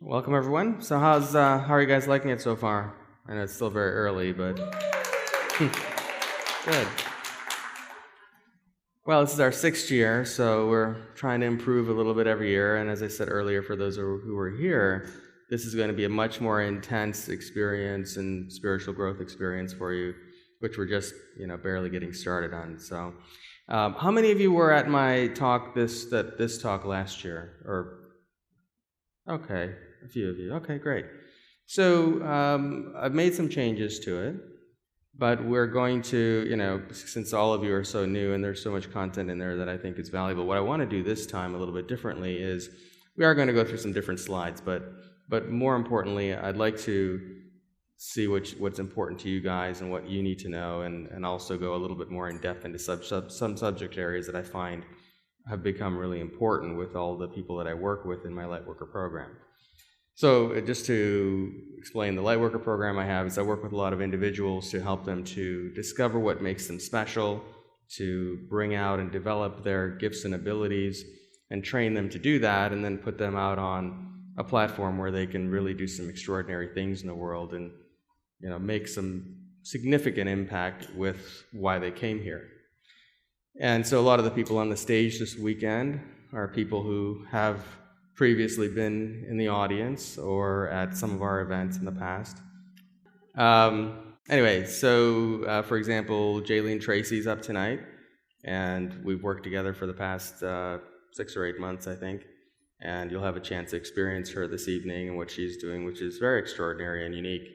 Welcome, everyone. So how are you guys liking it so far? I know it's still very early, but good. Well, this is our 6th year, so we're trying to improve a little bit every year. And as I said earlier, for those who are here, this is going to be a much more intense experience and spiritual growth experience for you, which we're just barely getting started on. So, how many of you were at my talk this talk last year? Okay, a few of you. Okay, great. So I've made some changes to it, but we're going to, since all of you are so new and there's so much content in there that I think is valuable, what I want to do this time a little bit differently is we are going to go through some different slides, but more importantly, I'd like to see what's important to you guys and what you need to know, and also go a little bit more in depth into some subject areas that I find have become really important with all the people that I work with in my Lightworker program. So just to explain the Lightworker program I have is I work with a lot of individuals to help them to discover what makes them special, to bring out and develop their gifts and abilities, and train them to do that, and then put them out on a platform where they can really do some extraordinary things in the world and make some significant impact with why they came here. And so a lot of the people on the stage this weekend are people who have previously been in the audience or at some of our events in the past. Anyway, so for example, Jaylene Tracy's up tonight, and we've worked together for the past 6 or 8 months, I think, and you'll have a chance to experience her this evening and what she's doing, which is very extraordinary and unique.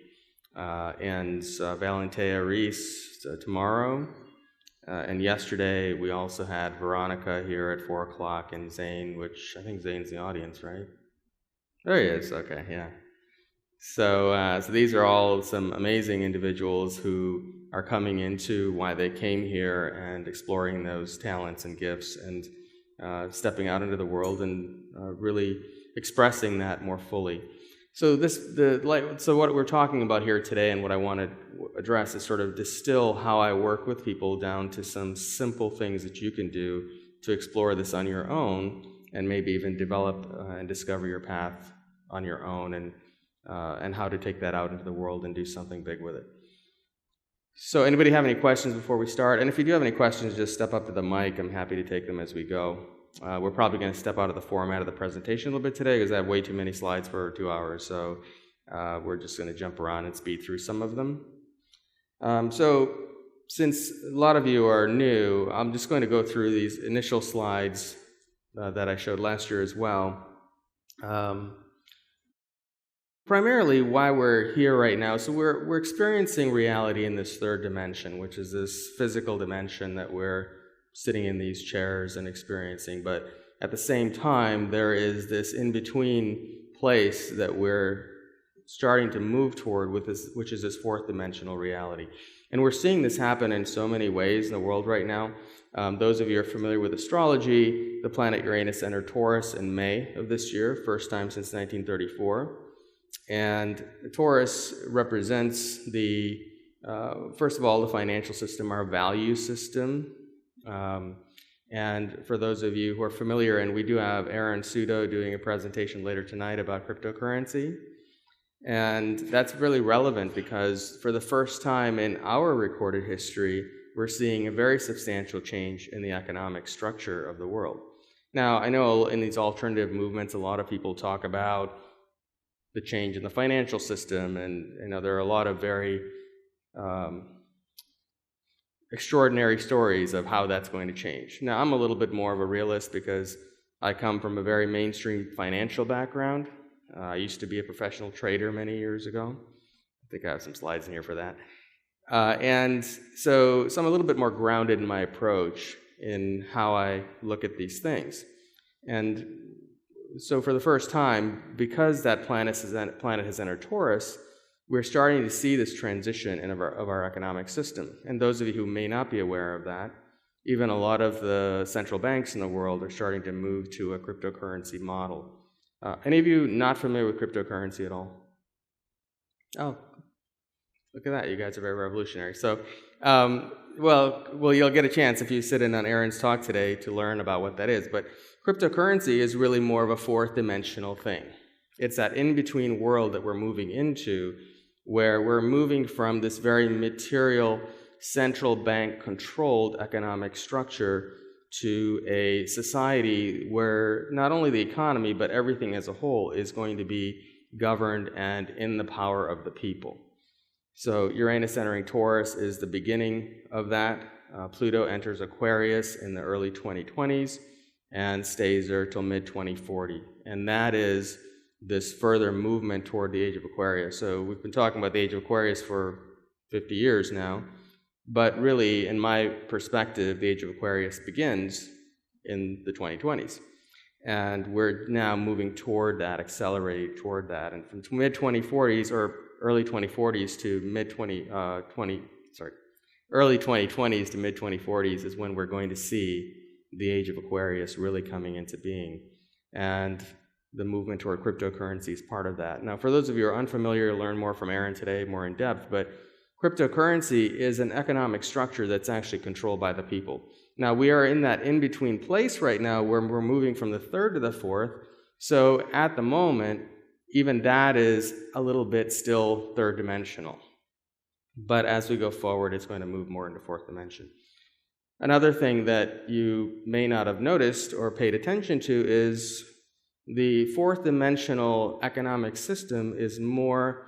And Valentea Reese tomorrow. And yesterday, we also had Veronica here at 4 o'clock, and Zane, which I think Zane's in the audience, right? There he is, okay, yeah. So these are all some amazing individuals who are coming into why they came here and exploring those talents and gifts and stepping out into the world and really expressing that more fully. So what we're talking about here today and what I want to address is sort of distill how I work with people down to some simple things that you can do to explore this on your own and maybe even develop and discover your path on your own, and how to take that out into the world and do something big with it. So anybody have any questions before we start? And if you do have any questions, just step up to the mic. I'm happy to take them as we go. We're probably going to step out of the format of the presentation a little bit today because I have way too many slides for 2 hours, so we're just going to jump around and speed through some of them. So since a lot of you are new, I'm just going to go through these initial slides that I showed last year as well. Primarily why we're here right now, so we're experiencing reality in this third dimension, which is this physical dimension that we're sitting in these chairs and experiencing, but at the same time, there is this in-between place that we're starting to move toward with this, which is this fourth dimensional reality. And we're seeing this happen in so many ways in the world right now. Those of you who are familiar with astrology, the planet Uranus entered Taurus in May of this year, first time since 1934. And Taurus represents first of all, the financial system, our value system. And for those of you who are familiar, and we do have Aaron Sudo doing a presentation later tonight about cryptocurrency. And that's really relevant because for the first time in our recorded history, we're seeing a very substantial change in the economic structure of the world. Now, I know in these alternative movements, a lot of people talk about the change in the financial system, and there are a lot of very extraordinary stories of how that's going to change. Now, I'm a little bit more of a realist because I come from a very mainstream financial background. I used to be a professional trader many years ago. I think I have some slides in here for that. And so I'm a little bit more grounded in my approach in how I look at these things. And so for the first time, because that planet has entered Taurus, we're starting to see this transition of our economic system. And those of you who may not be aware of that, even a lot of the central banks in the world are starting to move to a cryptocurrency model. Any of you not familiar with cryptocurrency at all? Oh, look at that. You guys are very revolutionary. So, well, you'll get a chance if you sit in on Aaron's talk today to learn about what that is. But cryptocurrency is really more of a fourth dimensional thing. It's that in-between world that we're moving into, where we're moving from this very material, central bank-controlled economic structure to a society where not only the economy, but everything as a whole is going to be governed and in the power of the people. So Uranus entering Taurus is the beginning of that. Pluto enters Aquarius in the early 2020s and stays there till mid-2040. And that is this further movement toward the age of Aquarius. So we've been talking about the age of Aquarius for 50 years now, but really, in my perspective, the age of Aquarius begins in the 2020s. And we're now moving toward that, accelerating toward that. And from mid-2040s or early 2040s to early 2020s to mid-2040s is when we're going to see the age of Aquarius really coming into being. And the movement toward cryptocurrency is part of that. Now, for those of you who are unfamiliar, learn more from Aaron today, more in depth, but cryptocurrency is an economic structure that's actually controlled by the people. Now, we are in that in-between place right now where we're moving from the third to the fourth. So at the moment, even that is a little bit still third dimensional. But as we go forward, it's going to move more into fourth dimension. Another thing that you may not have noticed or paid attention to is the fourth dimensional economic system is more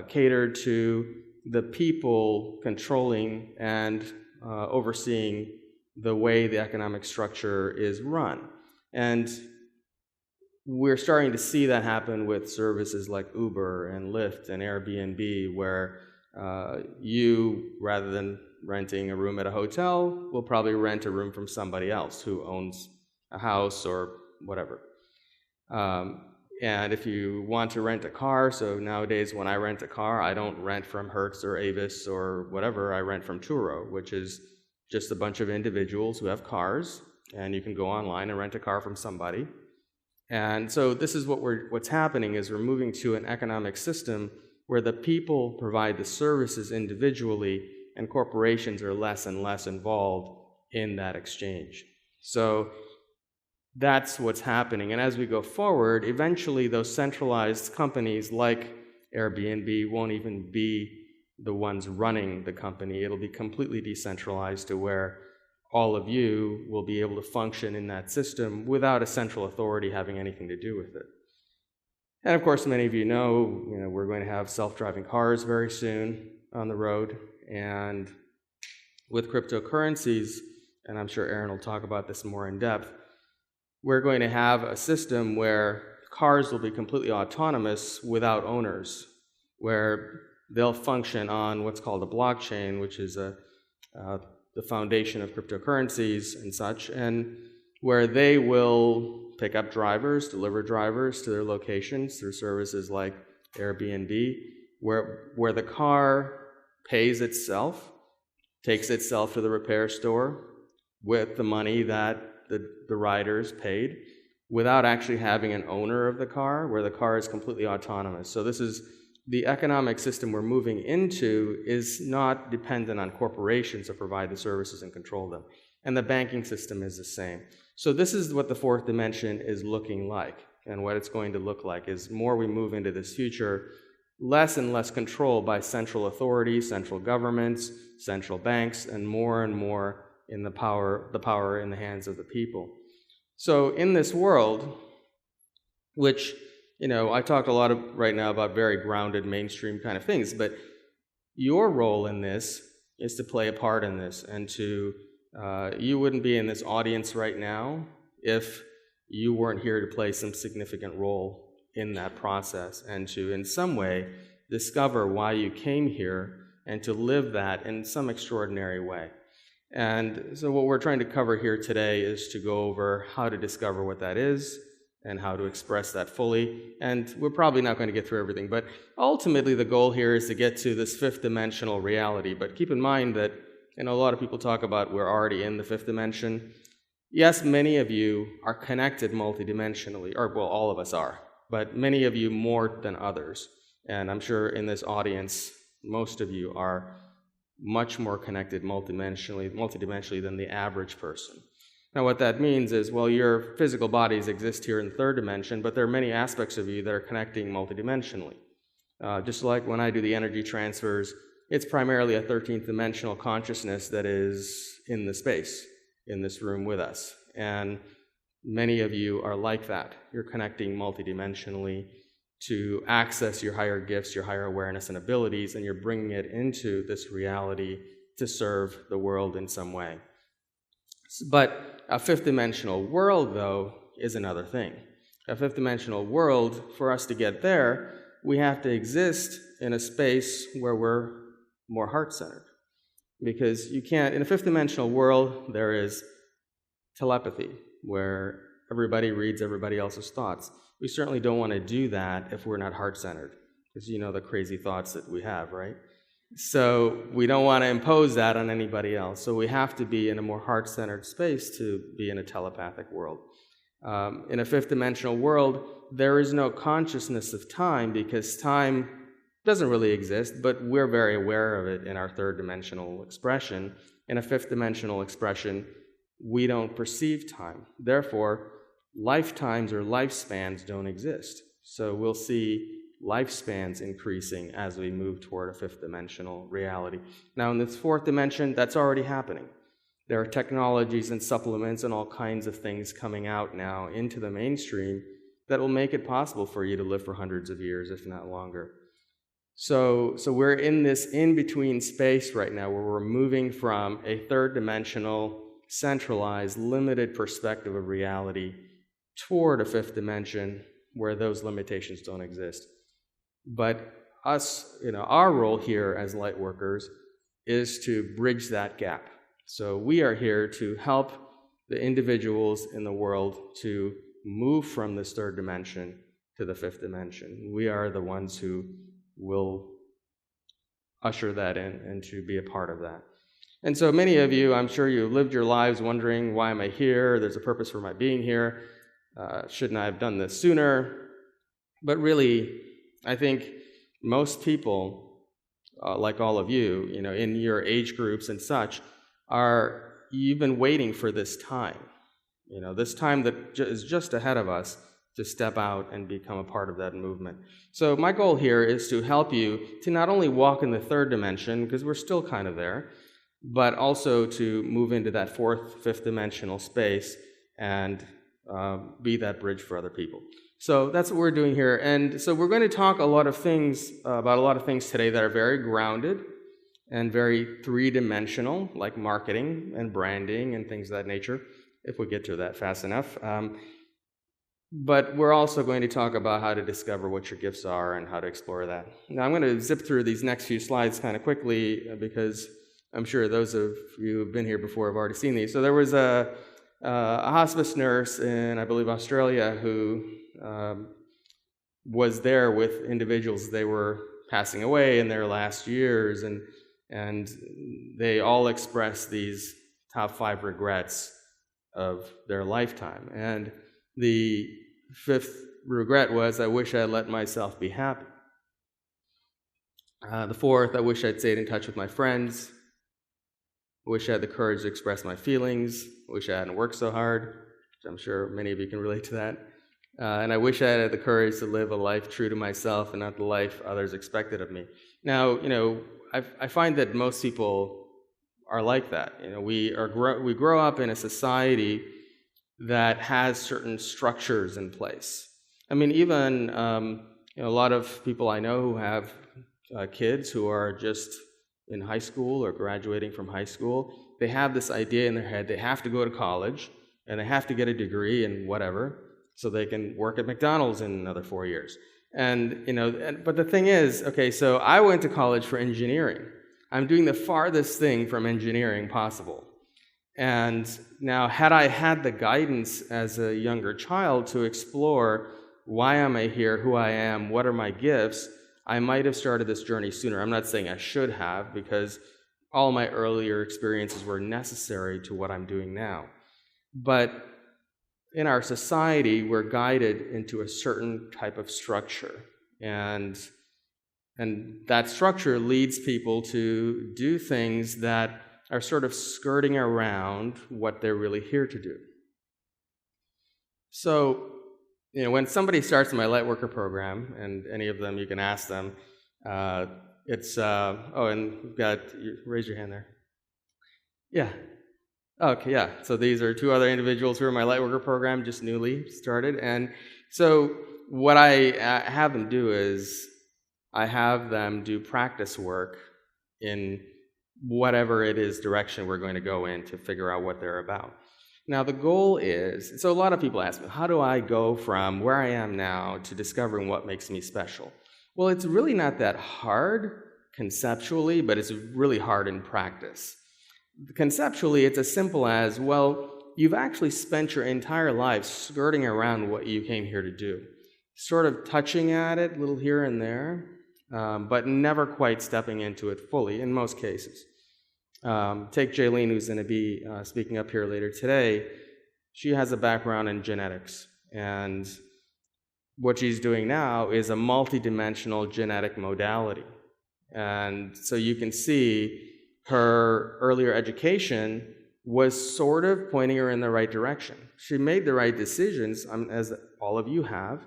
catered to the people controlling and overseeing the way the economic structure is run. And we're starting to see that happen with services like Uber and Lyft and Airbnb, where you, rather than renting a room at a hotel, will probably rent a room from somebody else who owns a house or whatever. And if you want to rent a car, so nowadays when I rent a car, I don't rent from Hertz or Avis or whatever, I rent from Turo, which is just a bunch of individuals who have cars, and you can go online and rent a car from somebody. And so this is what's happening is we're moving to an economic system where the people provide the services individually and corporations are less and less involved in that exchange. So that's what's happening. And as we go forward, eventually those centralized companies like Airbnb won't even be the ones running the company. It'll be completely decentralized to where all of you will be able to function in that system without a central authority having anything to do with it. And of course, many of you know, we're going to have self-driving cars very soon on the road. And with cryptocurrencies, and I'm sure Aaron will talk about this more in depth, we're going to have a system where cars will be completely autonomous without owners, where they'll function on what's called a blockchain, which is the foundation of cryptocurrencies and such, and where they will pick up drivers, deliver drivers to their locations through services like Airbnb, where the car pays itself, takes itself to the repair store with the money that the riders paid, without actually having an owner of the car, where the car is completely autonomous. So this is the economic system we're moving into is not dependent on corporations to provide the services and control them. And the banking system is the same. So this is what the fourth dimension is looking like, and what it's going to look like is more we move into this future, less and less control by central authorities, central governments, central banks, and more in the power in the hands of the people. So in this world, which, I talked a lot right now about very grounded mainstream kind of things, but your role in this is to play a part in this, and you wouldn't be in this audience right now if you weren't here to play some significant role in that process, and to, in some way, discover why you came here and to live that in some extraordinary way. And so what we're trying to cover here today is to go over how to discover what that is and how to express that fully. And we're probably not going to get through everything, but ultimately the goal here is to get to this fifth dimensional reality. But keep in mind that, a lot of people talk about we're already in the fifth dimension. Yes, many of you are connected multidimensionally, or well, all of us are, but many of you more than others. And I'm sure in this audience, most of you are much more connected multidimensionally than the average person. Now what that means is, well, your physical bodies exist here in the third dimension, but there are many aspects of you that are connecting multidimensionally. Just like when I do the energy transfers, it's primarily a 13th dimensional consciousness that is in the space, in this room with us. And many of you are like that. You're connecting multidimensionally to access your higher gifts, your higher awareness and abilities, and you're bringing it into this reality to serve the world in some way. But a fifth dimensional world, though, is another thing. A fifth dimensional world, for us to get there, we have to exist in a space where we're more heart-centered. Because you can't, in a fifth dimensional world, there is telepathy, where everybody reads everybody else's thoughts. We certainly don't want to do that if we're not heart-centered, because you know the crazy thoughts that we have, right? So we don't want to impose that on anybody else. So we have to be in a more heart-centered space to be in a telepathic world. In a fifth dimensional world, there is no consciousness of time because time doesn't really exist, but we're very aware of it in our third dimensional expression. In a fifth dimensional expression, we don't perceive time. Therefore, lifetimes or lifespans don't exist. So we'll see lifespans increasing as we move toward a fifth dimensional reality. Now, in this fourth dimension, that's already happening. There are technologies and supplements and all kinds of things coming out now into the mainstream that will make it possible for you to live for hundreds of years, if not longer. So we're in this in-between space right now where we're moving from a third dimensional, centralized, limited perspective of reality toward a fifth dimension where those limitations don't exist. But us, our role here as light workers is to bridge that gap. So we are here to help the individuals in the world to move from this third dimension to the fifth dimension. We are the ones who will usher that in and to be a part of that. And so many of you, I'm sure you've lived your lives wondering, why am I here? There's a purpose for my being here. Shouldn't I have done this sooner? But really, I think most people, like all of you, in your age groups and such, you've been waiting for this time. This time that is just ahead of us to step out and become a part of that movement. So my goal here is to help you to not only walk in the third dimension, because we're still kind of there, but also to move into that fourth, fifth dimensional space and be that bridge for other people. So that's what we're doing here. And so we're going to talk about a lot of things today that are very grounded and very three-dimensional, like marketing and branding and things of that nature, if we get to that fast enough. But we're also going to talk about how to discover what your gifts are and how to explore that. Now, I'm going to zip through these next few slides kind of quickly because I'm sure those of you who've been here before have already seen these. So there was a hospice nurse in, I believe, Australia who was there with individuals. They were passing away in their last years, and they all expressed these top 5 regrets of their lifetime. And the fifth regret was, I wish I had let myself be happy. The fourth, I wish I'd stayed in touch with my friends. I wish I had the courage to express my feelings. I wish I hadn't worked so hard, which I'm sure many of you can relate to that. And I wish I had the courage to live a life true to myself and not the life others expected of me. Now, I find that most people are like that. We grow up in a society that has certain structures in place. I mean, even a lot of people I know who have kids who are just in high school or graduating from high school, they have this idea in their head they have to go to college and they have to get a degree in whatever so they can work at McDonald's in another 4 years. But the thing is, okay, so I went to college for engineering. I'm doing the farthest thing from engineering possible. And now, had I had the guidance as a younger child to explore why am I here, who I am, what are my gifts, I might have started this journey sooner. I'm not saying I should have, because all my earlier experiences were necessary to what I'm doing now. But in our society, we're guided into a certain type of structure. And that structure leads people to do things that are sort of skirting around what they're really here to do. So, when somebody starts my Lightworker program, and any of them, you can ask them, and we've got, raise your hand there. Yeah. Okay, yeah. So these are two other individuals who are in my Lightworker program, just newly started. And so what I have them do is I have them do practice work in whatever it is direction we're going to go in to figure out what they're about. Now the goal is, so a lot of people ask me, how do I go from where I am now to discovering what makes me special? Well, it's really not that hard conceptually, but it's really hard in practice. Conceptually, it's as simple as, well, you've actually spent your entire life skirting around what you came here to do, sort of touching at it a little here and there, but never quite stepping into it fully in most cases. Take Jaylene, who's going to be speaking up here later today. She has a background in genetics, and what she's doing now is a multidimensional genetic modality. And so you can see her earlier education was sort of pointing her in the right direction. She made the right decisions, as all of you have,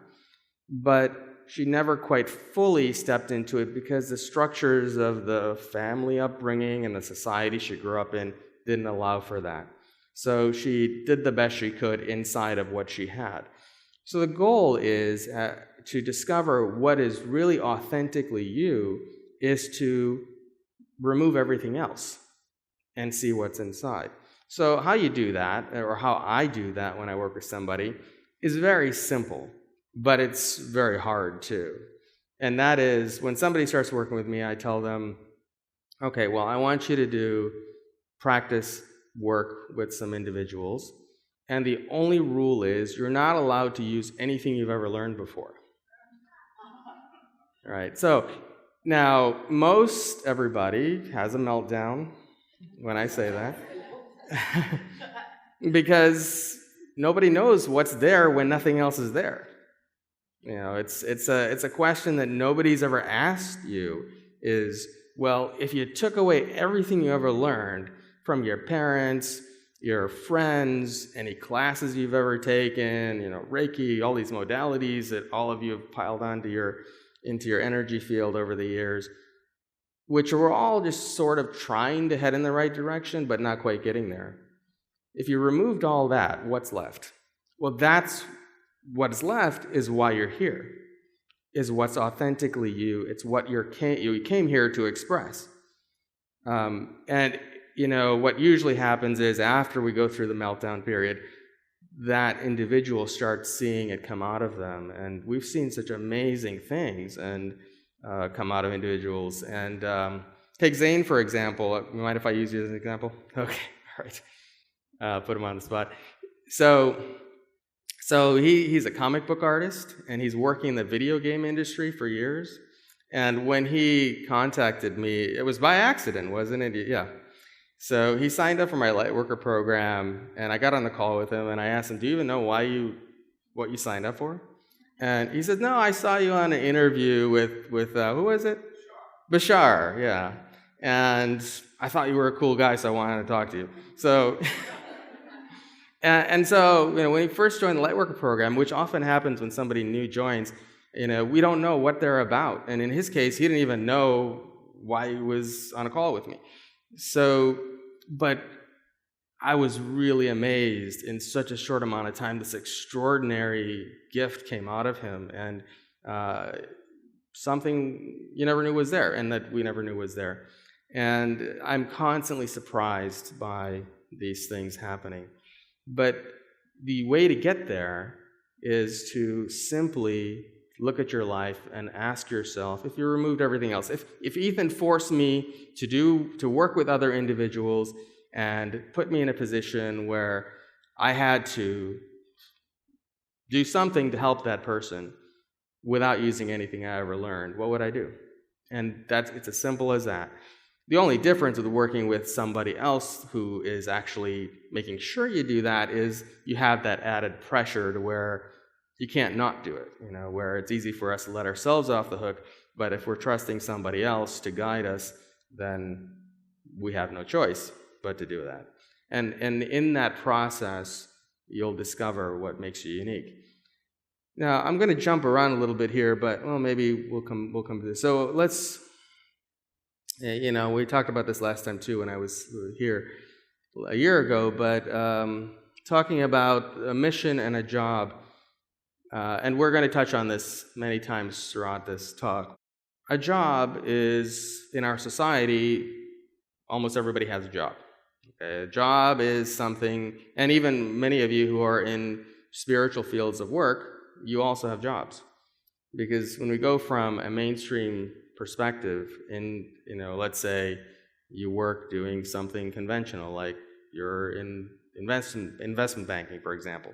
but she never quite fully stepped into it because the structures of the family upbringing and the society she grew up in didn't allow for that. So she did the best she could inside of what she had. So the goal is to discover what is really authentically you is to remove everything else and see what's inside. So how you do that, or how I do that when I work with somebody, is very simple, but it's very hard too. And that is, when somebody starts working with me, I tell them, okay, well, I want you to do practice work with some individuals, and the only rule is you're not allowed to use anything you've ever learned before. All right, so now, most everybody has a meltdown when I say that, because nobody knows what's there when nothing else is there. It's a question that nobody's ever asked you is, well, if you took away everything you ever learned from your parents, your friends, any classes you've ever taken, Reiki, all these modalities that all of you have piled onto into your energy field over the years, which we're all just sort of trying to head in the right direction, but not quite getting there. If you removed all that, what's left? Well, that's what's left is why you're here, is what's authentically you. It's what you came here to express. And what usually happens is after we go through the meltdown period, that individual starts seeing it come out of them. And we've seen such amazing things and come out of individuals. And take Zane, for example. You mind if I use you as an example? Okay, all right. Put him on the spot. So he's a comic book artist, and he's working in the video game industry for years. And when he contacted me, it was by accident, wasn't it? Yeah. So he signed up for my Lightworker program, and I got on the call with him, and I asked him, do you even know what you signed up for? And he said, no, I saw you on an interview with who was it? Bashar, yeah. And I thought you were a cool guy, so I wanted to talk to you. So, and so, when he first joined the Lightworker program, which often happens when somebody new joins, we don't know what they're about. And in his case, he didn't even know why he was on a call with me. So, but I was really amazed in such a short amount of time. This extraordinary gift came out of him, and something you never knew was there, and that we never knew was there. And I'm constantly surprised by these things happening. But the way to get there is to simply look at your life and ask yourself, if you removed everything else, if Ethann forced me to work with other individuals and put me in a position where I had to do something to help that person without using anything I ever learned, what would I do? And it's as simple as that. The only difference with working with somebody else who is actually making sure you do that is you have that added pressure to where you can't not do it, where it's easy for us to let ourselves off the hook, but if we're trusting somebody else to guide us, then we have no choice. but to do that. And in that process, you'll discover what makes you unique. Now, I'm going to jump around a little bit here, but maybe we'll come to this. So let's, we talked about this last time too when I was here a year ago, but talking about a mission and a job, and we're going to touch on this many times throughout this talk. A job is, in our society, almost everybody has a job. Okay? A job is something, and even many of you who are in spiritual fields of work, you also have jobs. Because when we go from a mainstream perspective, let's say you work doing something conventional, like you're in investment banking, for example,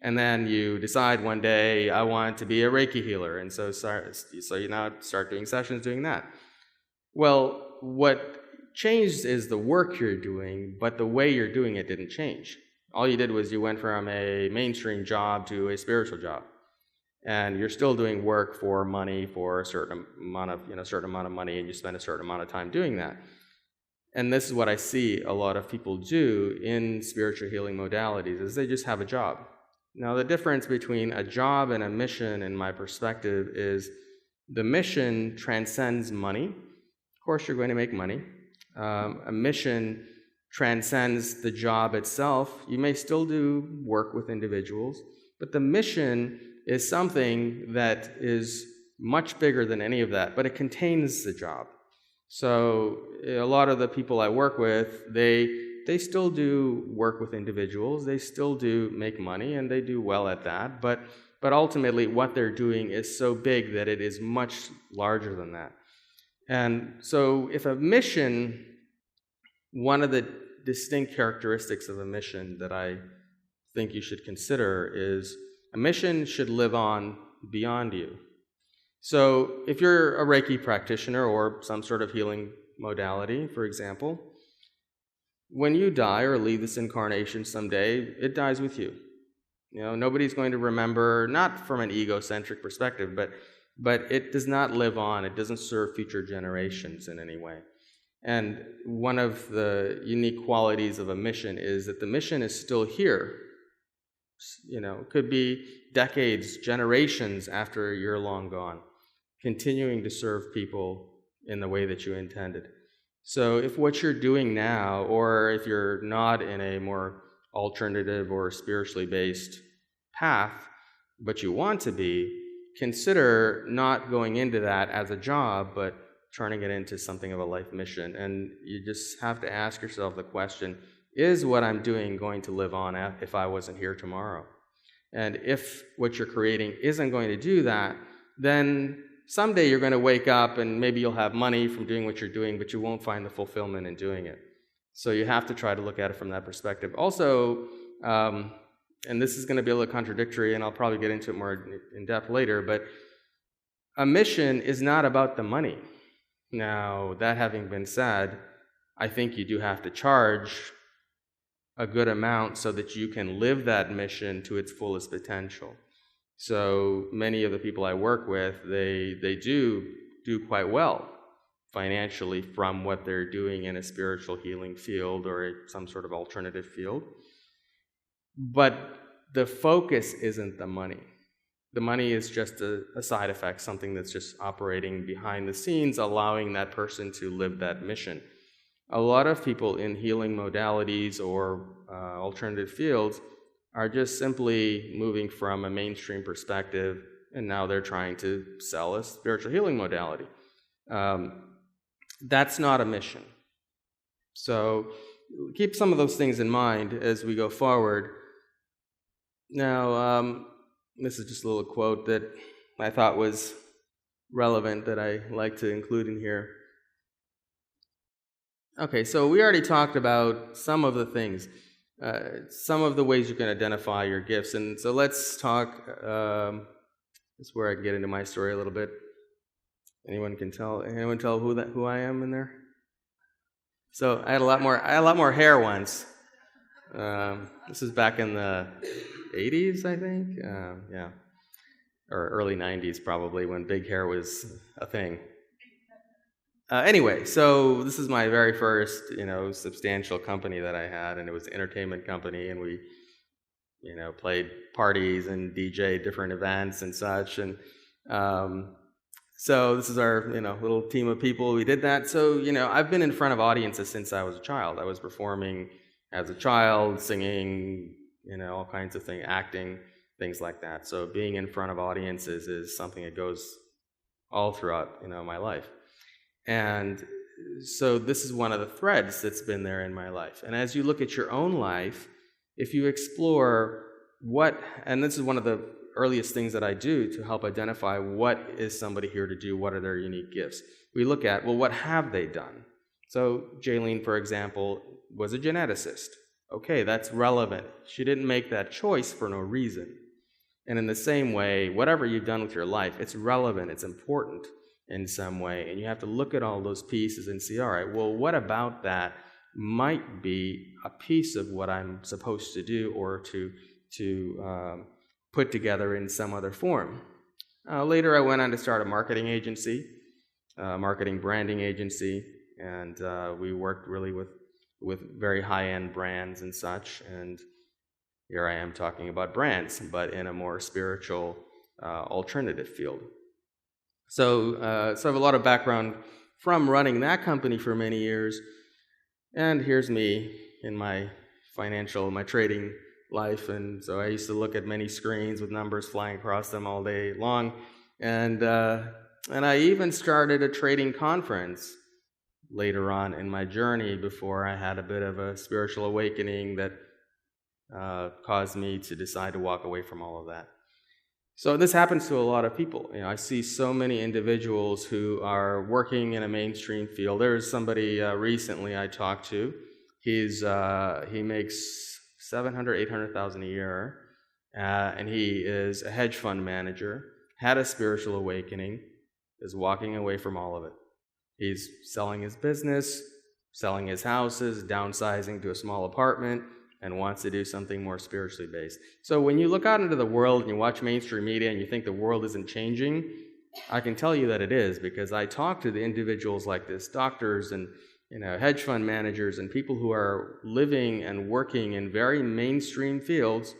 and then you decide one day, I want to be a Reiki healer, and so you now start doing sessions doing that. Well, what changed is the work you're doing, but the way you're doing it didn't change. All you did was you went from a mainstream job to a spiritual job. And you're still doing work for money, for a certain amount of money, and you spend a certain amount of time doing that. And this is what I see a lot of people do in spiritual healing modalities, is they just have a job. Now, the difference between a job and a mission, in my perspective, is the mission transcends money. Of course, you're going to make money. A mission transcends the job itself. You may still do work with individuals, but the mission is something that is much bigger than any of that, but it contains the job. So a lot of the people I work with, they still do work with individuals, they still do make money, and they do well at that, but ultimately what they're doing is so big that it is much larger than that. And so if a mission, one of the distinct characteristics of a mission that I think you should consider is a mission should live on beyond you. So if you're a Reiki practitioner or some sort of healing modality, for example, when you die or leave this incarnation someday, it dies with you. Nobody's going to remember, not from an egocentric perspective, but it does not live on. It doesn't serve future generations in any way. And one of the unique qualities of a mission is that the mission is still here. It could be decades, generations after you're long gone, continuing to serve people in the way that you intended. So if what you're doing now, or if you're not in a more alternative or spiritually based path, but you want to be, consider not going into that as a job, but turning it into something of a life mission. And you just have to ask yourself the question, is what I'm doing going to live on if I wasn't here tomorrow? And if what you're creating isn't going to do that, then someday you're going to wake up and maybe you'll have money from doing what you're doing, but you won't find the fulfillment in doing it. So you have to try to look at it from that perspective. Also, and this is going to be a little contradictory, and I'll probably get into it more in depth later, but a mission is not about the money. Now, that having been said, I think you do have to charge a good amount so that you can live that mission to its fullest potential. So many of the people I work with, they do quite well financially from what they're doing in a spiritual healing field or some sort of alternative field. But the focus isn't the money. The money is just a side effect, something that's just operating behind the scenes, allowing that person to live that mission. A lot of people in healing modalities or alternative fields are just simply moving from a mainstream perspective, and now they're trying to sell a spiritual healing modality. That's not a mission. So keep some of those things in mind as we go forward. Now, this is just a little quote that I thought was relevant that I like to include in here. Okay, so we already talked about some of the things, some of the ways you can identify your gifts. And so let's talk, that's where I can get into my story a little bit. Anyone tell who I am in there? So I had a lot more hair once. This is back in the 80s, I think. Yeah, or early 90s probably, when big hair was a thing. Anyway, so this is my very first, substantial company that I had, and it was an entertainment company, and we, played parties and DJ different events and such, and so this is our, little team of people. We did that. So, I've been in front of audiences since I was a child. I was performing as a child, singing, all kinds of things, acting, things like that. So being in front of audiences is something that goes all throughout, my life. And so this is one of the threads that's been there in my life. And as you look at your own life, if you explore and this is one of the earliest things that I do to help identify what is somebody here to do, what are their unique gifts. We look at, well, what have they done? So Jaylene, for example, was a geneticist. Okay, that's relevant. She didn't make that choice for no reason. And in the same way, whatever you've done with your life, it's relevant, it's important in some way, and you have to look at all those pieces and see, all right, well, what about that might be a piece of what I'm supposed to do or to put together in some other form. Later, I went on to start a marketing agency, marketing branding agency, and we worked really with very high-end brands and such, and here I am talking about brands, but in a more spiritual, alternative field. So I have a lot of background from running that company for many years, and here's me in my trading life, and so I used to look at many screens with numbers flying across them all day long, and I even started a trading conference later on in my journey before I had a bit of a spiritual awakening that caused me to decide to walk away from all of that. So this happens to a lot of people. I see so many individuals who are working in a mainstream field. There's somebody recently I talked to. He makes $700,000, $800,000 a year, and he is a hedge fund manager, had a spiritual awakening, is walking away from all of it. He's selling his business, selling his houses, downsizing to a small apartment, and wants to do something more spiritually based. So when you look out into the world and you watch mainstream media and you think the world isn't changing, I can tell you that it is, because I talk to the individuals like this, doctors and hedge fund managers and people who are living and working in very mainstream fields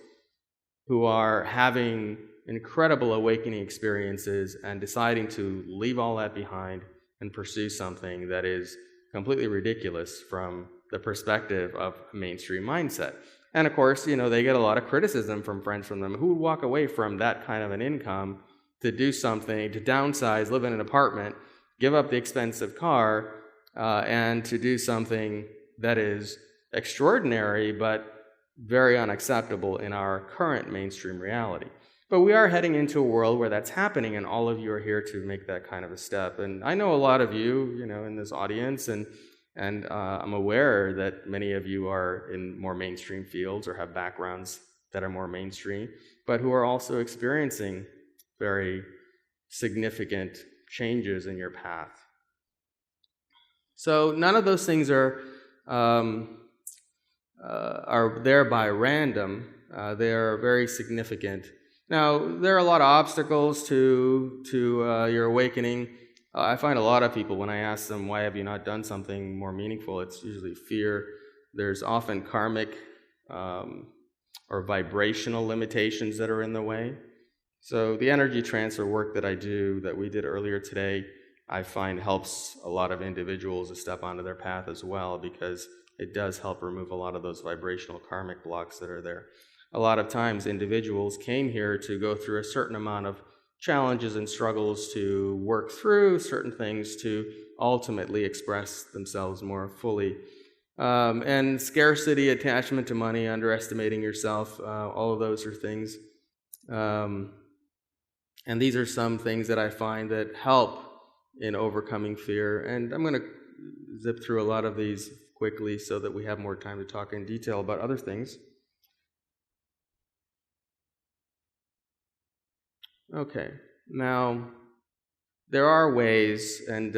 who are having incredible awakening experiences and deciding to leave all that behind and pursue something that is completely ridiculous from the perspective of a mainstream mindset. And of course, they get a lot of criticism from friends from them who would walk away from that kind of an income to do something, to downsize, live in an apartment, give up the expensive car, and to do something that is extraordinary but very unacceptable in our current mainstream reality. But we are heading into a world where that's happening, and all of you are here to make that kind of a step. And I know a lot of you, in this audience, and I'm aware that many of you are in more mainstream fields or have backgrounds that are more mainstream, but who are also experiencing very significant changes in your path. So none of those things are there by random. They are very significant. Now, there are a lot of obstacles to your awakening. I find a lot of people, when I ask them, why have you not done something more meaningful, it's usually fear. There's often karmic or vibrational limitations that are in the way. So the energy transfer work that we did earlier today, I find helps a lot of individuals to step onto their path as well, because it does help remove a lot of those vibrational karmic blocks that are there. A lot of times individuals came here to go through a certain amount of challenges and struggles to work through certain things to ultimately express themselves more fully. And scarcity, attachment to money, underestimating yourself, all of those are things. And these are some things that I find that help in overcoming fear. And I'm going to zip through a lot of these quickly so that we have more time to talk in detail about other things. Okay, now there are ways, and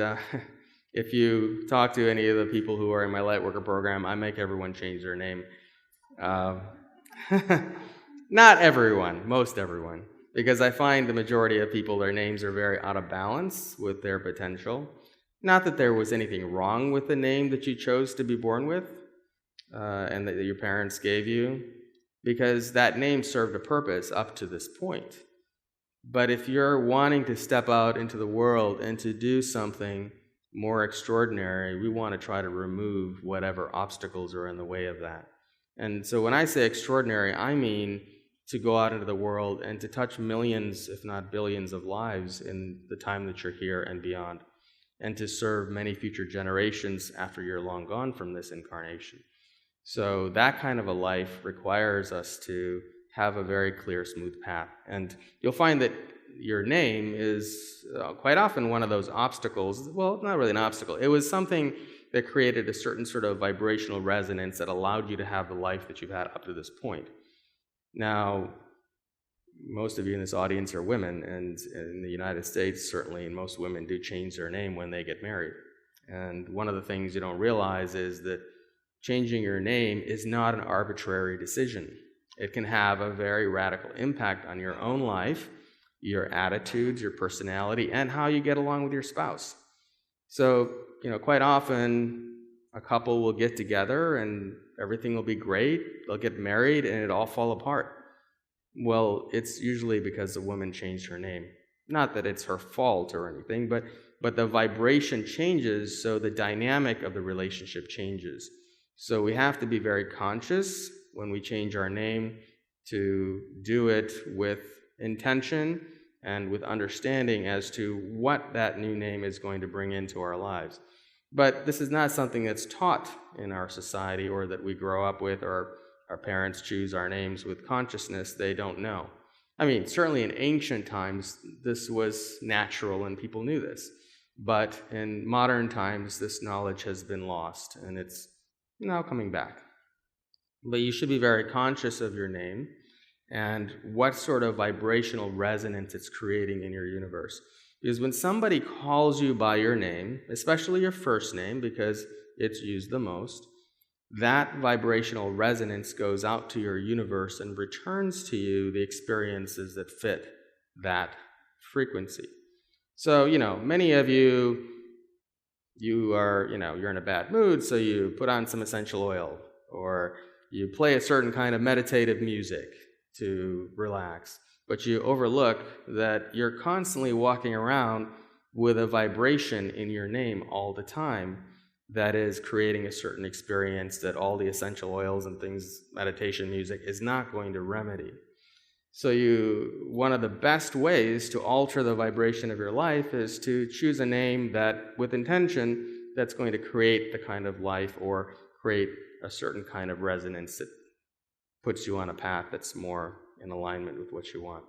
if you talk to any of the people who are in my Lightworker program, I make everyone change their name. Not everyone, most everyone, because I find the majority of people, their names are very out of balance with their potential. Not that there was anything wrong with the name that you chose to be born with and that your parents gave you, because that name served a purpose up to this point. But if you're wanting to step out into the world and to do something more extraordinary, we want to try to remove whatever obstacles are in the way of that. And so when I say extraordinary, I mean to go out into the world and to touch millions, if not billions, of lives in the time that you're here and beyond, and to serve many future generations after you're long gone from this incarnation. So that kind of a life requires us to have a very clear, smooth path. And you'll find that your name is quite often one of those obstacles. Well, not really an obstacle. It was something that created a certain sort of vibrational resonance that allowed you to have the life that you've had up to this point. Now, most of you in this audience are women, and in the United States, certainly, most women do change their name when they get married. And one of the things you don't realize is that changing your name is not an arbitrary decision. It can have a very radical impact on your own life, your attitudes, your personality, and how you get along with your spouse. So, quite often a couple will get together and everything will be great. They'll get married and it'll all fall apart. Well, it's usually because the woman changed her name. Not that it's her fault or anything, but the vibration changes, so the dynamic of the relationship changes. So we have to be very conscious when we change our name to do it with intention and with understanding as to what that new name is going to bring into our lives. But this is not something that's taught in our society or that we grow up with, or our parents choose our names with consciousness. They don't know. I mean, certainly in ancient times, this was natural and people knew this. But in modern times, this knowledge has been lost and it's now coming back. But you should be very conscious of your name and what sort of vibrational resonance it's creating in your universe. Because when somebody calls you by your name, especially your first name, because it's used the most, that vibrational resonance goes out to your universe and returns to you the experiences that fit that frequency. So, many of you are, you're in a bad mood, so you put on some essential oil, or you play a certain kind of meditative music to relax. But you overlook that you're constantly walking around with a vibration in your name all the time that is creating a certain experience that all the essential oils and things, meditation music, is not going to remedy. So one of the best ways to alter the vibration of your life is to choose a name that, with intention, that's going to create the kind of life or create a certain kind of resonance that puts you on a path that's more in alignment with what you want.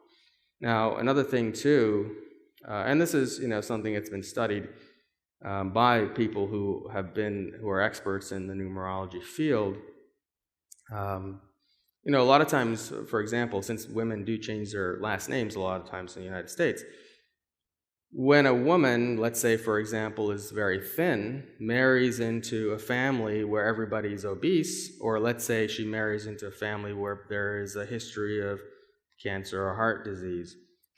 Now, another thing too, and this is something that's been studied by people who are experts in the numerology field. A lot of times, for example, since women do change their last names a lot of times in the United States, when a woman, let's say, for example, is very thin, marries into a family where everybody's obese, or let's say she marries into a family where there is a history of cancer or heart disease,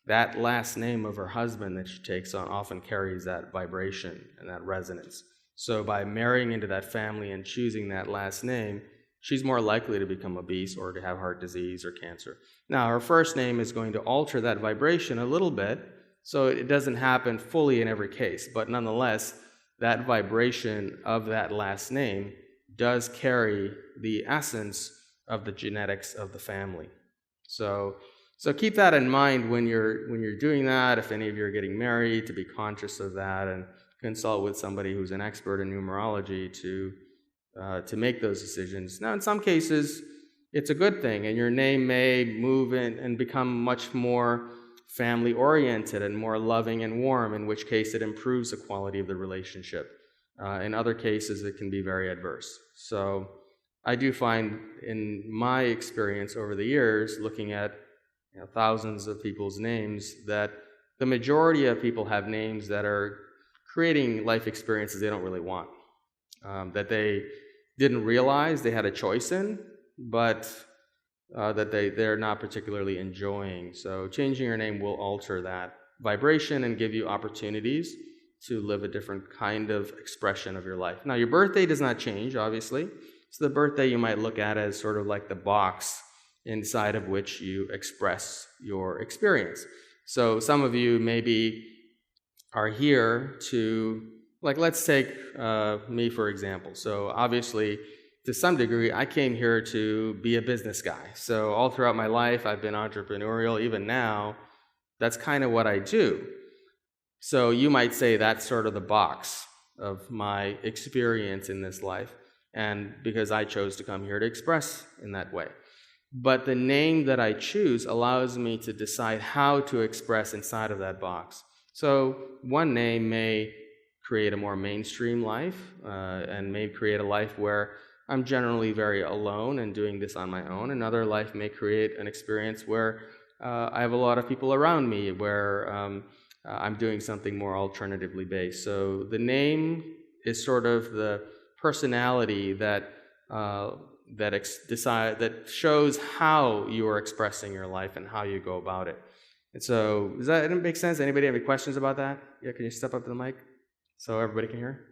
that last name of her husband that she takes on often carries that vibration and that resonance. So by marrying into that family and choosing that last name, she's more likely to become obese or to have heart disease or cancer. Now, her first name is going to alter that vibration a little bit, so it doesn't happen fully in every case, but nonetheless, that vibration of that last name does carry the essence of the genetics of the family. So keep that in mind when you're doing that. If any of you are getting married, to be conscious of that and consult with somebody who's an expert in numerology to make those decisions. Now, in some cases, it's a good thing, and your name may move in and become much more family-oriented and more loving and warm, in which case it improves the quality of the relationship. In other cases, it can be very adverse. So I do find, in my experience over the years, looking at thousands of people's names, that the majority of people have names that are creating life experiences they don't really want, that they didn't realize they had a choice in, but that they're not particularly enjoying. So changing your name will alter that vibration and give you opportunities to live a different kind of expression of your life. Now, your birthday does not change, obviously. So the birthday you might look at as sort of like the box inside of which you express your experience. So some of you maybe are here to, like, let's take me, for example. So obviously, to some degree, I came here to be a business guy. So all throughout my life, I've been entrepreneurial. Even now, that's kind of what I do. So you might say that's sort of the box of my experience in this life, and because I chose to come here to express in that way. But the name that I choose allows me to decide how to express inside of that box. So one name may create a more mainstream life, and may create a life where I'm generally very alone and doing this on my own. Another life may create an experience where I have a lot of people around me, where I'm doing something more alternatively based. So the name is sort of the personality that shows how you are expressing your life and how you go about it. And so, does that make sense? Anybody have any questions about that? Yeah, can you step up to the mic so everybody can hear?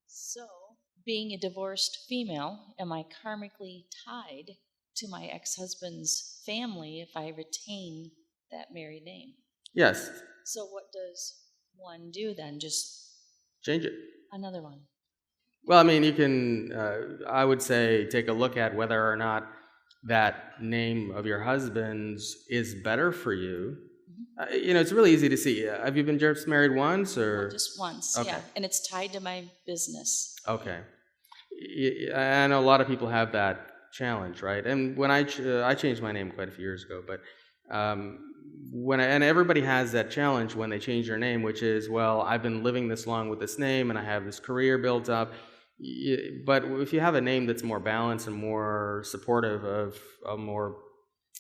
So, being a divorced female, am I karmically tied to my ex-husband's family if I retain that married name? Yes. So what does one do then? Just change it. Another one. Well, I mean, you can, I would say, take a look at whether or not that name of your husband's is better for you. It's really easy to see. Have you been just married once, or? No, just once, okay. Yeah. And it's tied to my business. Okay. I know a lot of people have that challenge, right? And when I changed my name quite a few years ago, but and everybody has that challenge when they change their name, which is, well, I've been living this long with this name, and I have this career built up. But if you have a name that's more balanced and more supportive of a more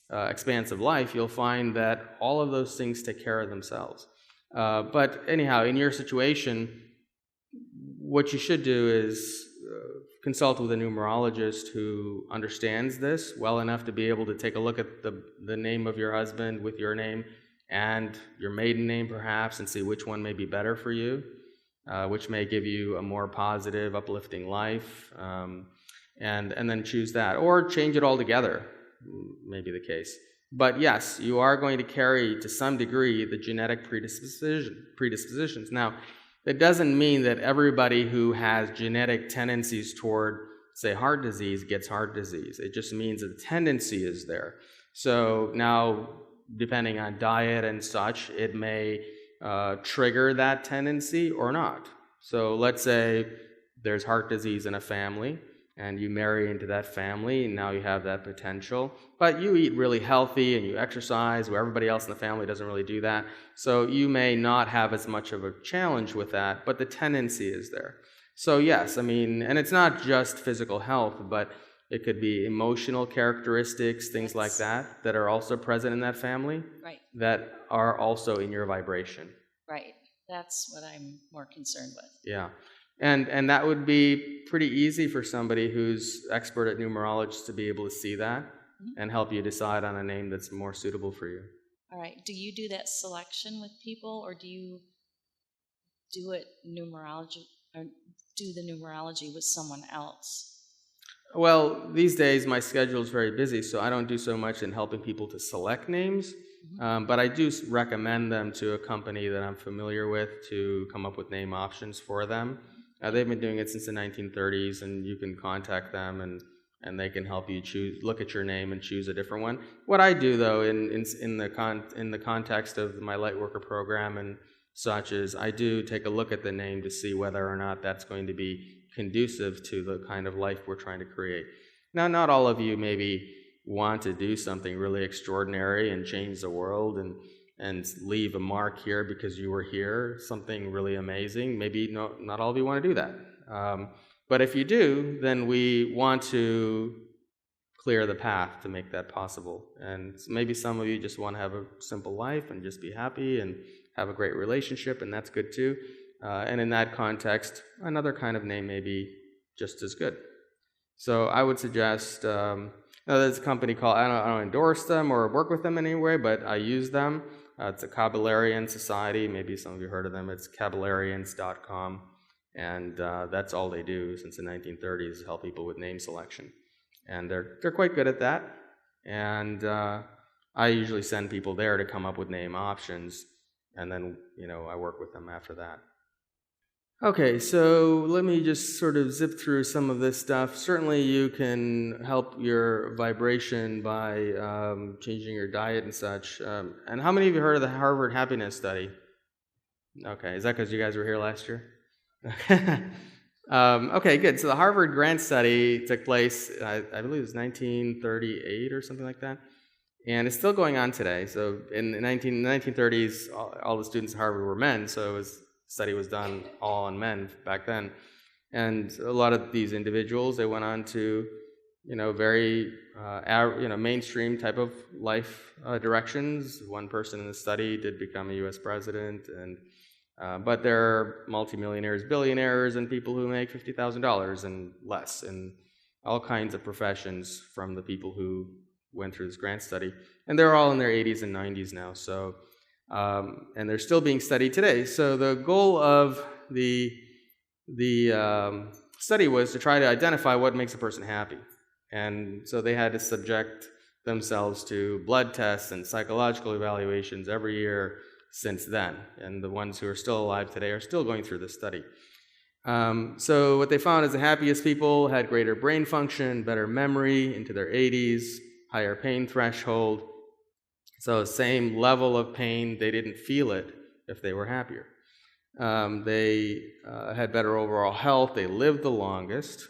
expansive life, you'll find that all of those things take care of themselves. But anyhow, in your situation, what you should do is consult with a numerologist who understands this well enough to be able to take a look at the name of your husband with your name and your maiden name perhaps, and see which one may be better for you, which may give you a more positive, uplifting life, and then choose that. Or change it altogether, may be the case. But yes, you are going to carry to some degree the genetic predispositions. Now, that doesn't mean that everybody who has genetic tendencies toward, say, heart disease gets heart disease. It just means that the tendency is there. So now, depending on diet and such, it may trigger that tendency or not. So let's say there's heart disease in a family, and you marry into that family, and now you have that potential. But you eat really healthy and you exercise, where everybody else in the family doesn't really do that. So you may not have as much of a challenge with that, but the tendency is there. So yes, I mean, and it's not just physical health, but it could be emotional characteristics, things like that, that are also present in that family, right, that are also in your vibration. Right. That's what I'm more concerned with. Yeah. And that would be pretty easy for somebody who's expert at numerology to be able to see that and help you decide on a name that's more suitable for you. All right. Do you do that selection with people, or do you do it numerology, or do the numerology with someone else? Well, these days my schedule is very busy, so I don't do so much in helping people to select names, but I do recommend them to a company that I'm familiar with to come up with name options for them. They've been doing it since the 1930s, and you can contact them, and they can help you look at your name and choose a different one. What I do, though, in the context of my Lightworker program and such, is I do take a look at the name to see whether or not that's going to be conducive to the kind of life we're trying to create. Now, not all of you maybe want to do something really extraordinary and change the world and leave a mark here because you were here, something really amazing. Maybe not all of you want to do that. But if you do, then we want to clear the path to make that possible. And maybe some of you just want to have a simple life and just be happy and have a great relationship, and that's good too. And in that context, another kind of name may be just as good. So I would suggest, there's a company called, I don't endorse them or work with them in any way, but I use them. It's a Kabbalarian society. Maybe some of you heard of them. It's Kabbalarians.com. And that's all they do since the 1930s, is help people with name selection. And they're quite good at that. And I usually send people there to come up with name options, and then, I work with them after that. Okay, so let me just sort of zip through some of this stuff. Certainly you can help your vibration by changing your diet and such. And how many of you heard of the Harvard Happiness Study? Okay, is that because you guys were here last year? Okay, good. So the Harvard Grant Study took place, I believe it was 1938 or something like that. And it's still going on today. So in the 1930s, all the students at Harvard were men, so the study was done all on men back then. And a lot of these individuals, they went on to, very, mainstream type of life directions. One person in the study did become a U.S. president, but there are multimillionaires, billionaires, and people who make $50,000 and less, in all kinds of professions from the people who went through this grant study. And they're all in their 80s and 90s now, so and they're still being studied today. So the goal of the study was to try to identify what makes a person happy. And so they had to subject themselves to blood tests and psychological evaluations every year since then. And the ones who are still alive today are still going through this study. So what they found is the happiest people had greater brain function, better memory into their 80s, higher pain threshold. So same level of pain, they didn't feel it if they were happier. They had better overall health, they lived the longest,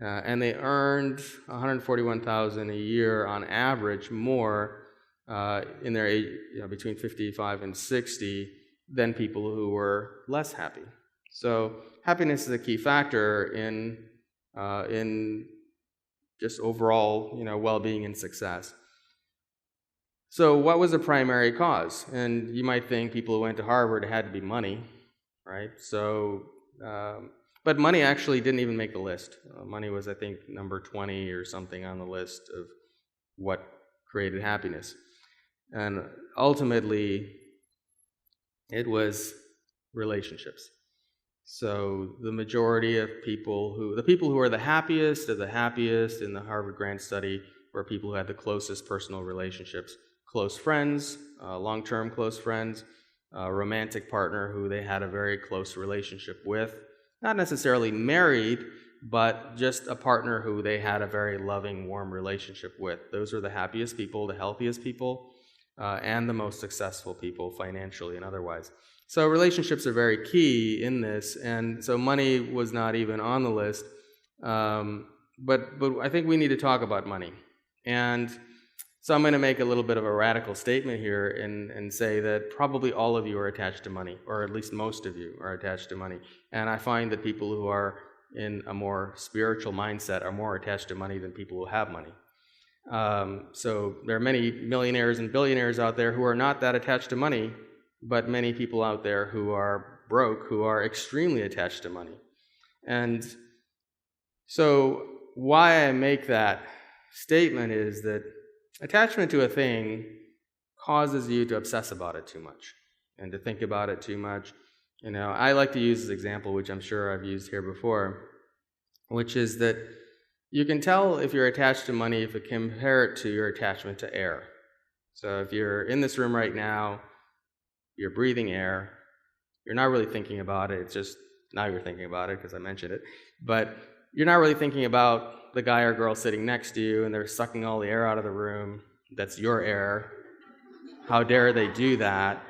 and they earned $141,000 a year on average more in their age, between 55 and 60 than people who were less happy. So happiness is a key factor in just overall, well-being and success. So what was the primary cause? And you might think people who went to Harvard, it had to be money, right? So, but money actually didn't even make the list. Money was, I think, number 20 or something on the list of what created happiness. And ultimately, it was relationships. So the majority of the people who are the happiest of the happiest in the Harvard Grant Study were people who had the closest personal relationships. Close friends, long-term close friends, a romantic partner who they had a very close relationship with. Not necessarily married, but just a partner who they had a very loving, warm relationship with. Those are the happiest people, the healthiest people, and the most successful people financially and otherwise. So relationships are very key in this, and so money was not even on the list. But I think we need to talk about money. And so I'm going to make a little bit of a radical statement here and say that probably all of you are attached to money, or at least most of you are attached to money. And I find that people who are in a more spiritual mindset are more attached to money than people who have money. So there are many millionaires and billionaires out there who are not that attached to money, but many people out there who are broke, who are extremely attached to money. And so why I make that statement is that attachment to a thing causes you to obsess about it too much and to think about it too much. I like to use this example, which I'm sure I've used here before, which is that you can tell if you're attached to money if you compare it to your attachment to air. So if you're in this room right now, you're breathing air, you're not really thinking about it, it's just now you're thinking about it because I mentioned it, but you're not really thinking about the guy or girl sitting next to you and they're sucking all the air out of the room. That's your air. How dare they do that?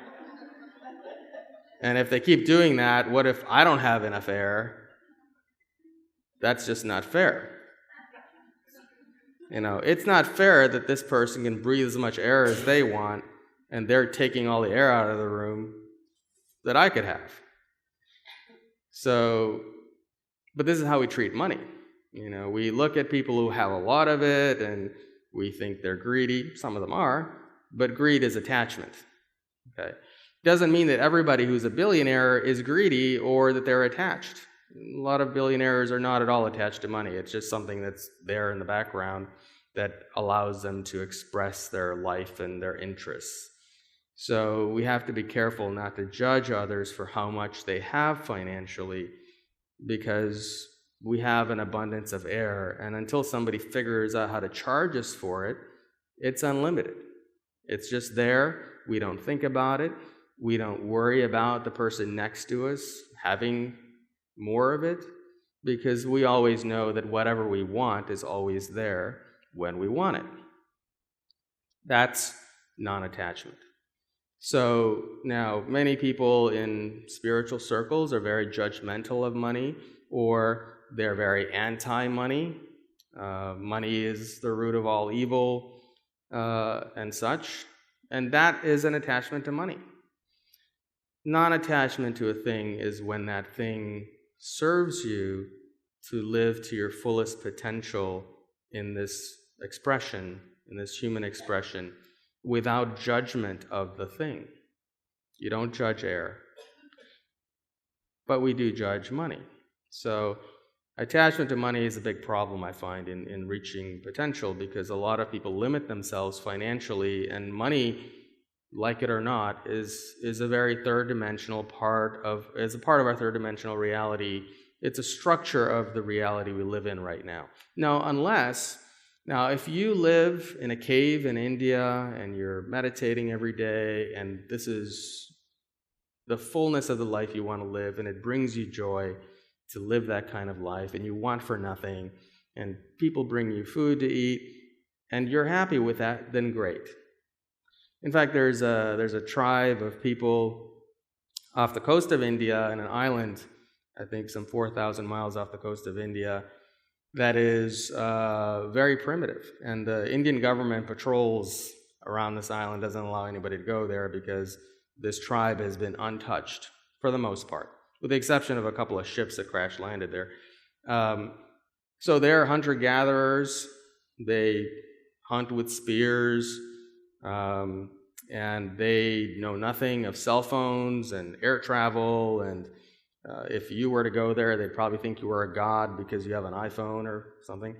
And if they keep doing that, what if I don't have enough air? That's just not fair. It's not fair that this person can breathe as much air as they want and they're taking all the air out of the room that I could have. So, but this is how we treat money. We look at people who have a lot of it and we think they're greedy. Some of them are, but greed is attachment. Okay? Doesn't mean that everybody who's a billionaire is greedy or that they're attached. A lot of billionaires are not at all attached to money. It's just something that's there in the background that allows them to express their life and their interests. So we have to be careful not to judge others for how much they have financially, because we have an abundance of air, and until somebody figures out how to charge us for it, it's unlimited. It's just there. We don't think about it. We don't worry about the person next to us having more of it, because we always know that whatever we want is always there when we want it. That's non-attachment. So now, many people in spiritual circles are very judgmental of money, or they're very anti-money. Money is the root of all evil, and such. And that is an attachment to money. Non-attachment to a thing is when that thing serves you to live to your fullest potential in this expression, in this human expression, without judgment of the thing. You don't judge air, but we do judge money. So attachment to money is a big problem, I find, in reaching potential, because a lot of people limit themselves financially, and money, like it or not, is a very third-dimensional part of our third-dimensional reality. It's a structure of the reality we live in right now. Now, if you live in a cave in India and you're meditating every day, and this is the fullness of the life you want to live, and it brings you joy to live that kind of life, and you want for nothing, and people bring you food to eat, and you're happy with that, then great. In fact, there's a tribe of people off the coast of India, in an island, I think some 4,000 miles off the coast of India, that is very primitive. And the Indian government patrols around this island, doesn't allow anybody to go there, because this tribe has been untouched for the most part, with the exception of a couple of ships that crash landed there. So they're hunter-gatherers. They hunt with spears, and they know nothing of cell phones and air travel, and if you were to go there, they'd probably think you were a god because you have an iPhone or something.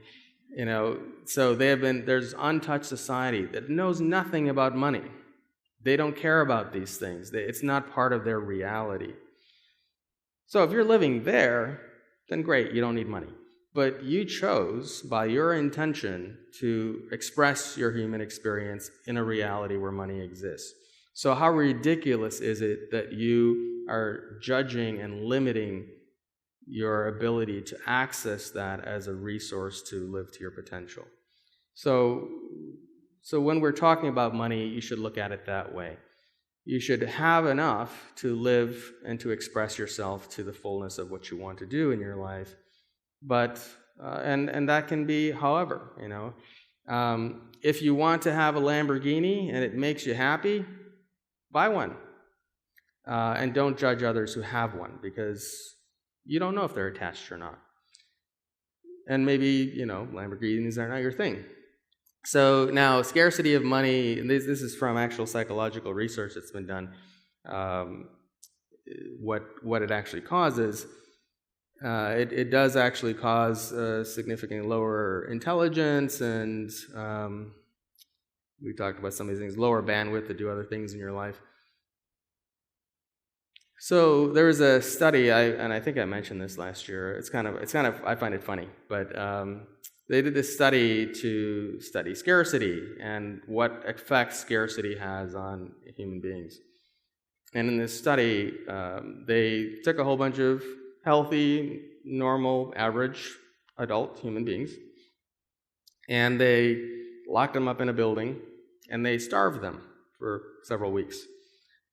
So there's untouched society that knows nothing about money. They don't care about these things. It's not part of their reality. So if you're living there, then great, you don't need money. But you chose, by your intention, to express your human experience in a reality where money exists. So how ridiculous is it that you are judging and limiting your ability to access that as a resource to live to your potential? So when we're talking about money, you should look at it that way. You should have enough to live and to express yourself to the fullness of what you want to do in your life. But and that can be however, if you want to have a Lamborghini and it makes you happy, buy one. And don't judge others who have one, because you don't know if they're attached or not. And maybe, Lamborghinis are not your thing. So now, scarcity of money, and this is from actual psychological research that's been done, what it actually causes. It does actually cause significantly lower intelligence, and we talked about some of these things, lower bandwidth to do other things in your life. So there was a study, and I think I mentioned this last year. It's kind of I find it funny, but they did this study to study scarcity and what effects scarcity has on human beings. And in this study, they took a whole bunch of healthy, normal, average adult human beings, and they locked them up in a building, and they starved them for several weeks.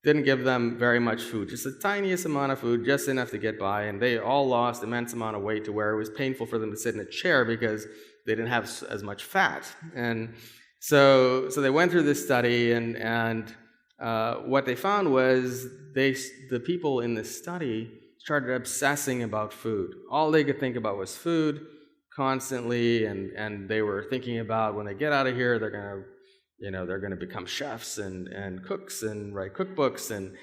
Didn't give them very much food, just the tiniest amount of food, just enough to get by, and they all lost immense amount of weight to where it was painful for them to sit in a chair because they didn't have as much fat. And so they went through this study, and what they found was the people in this study started obsessing about food. All they could think about was food constantly, and they were thinking about when they get out of here, they're going to become chefs and cooks and write cookbooks, and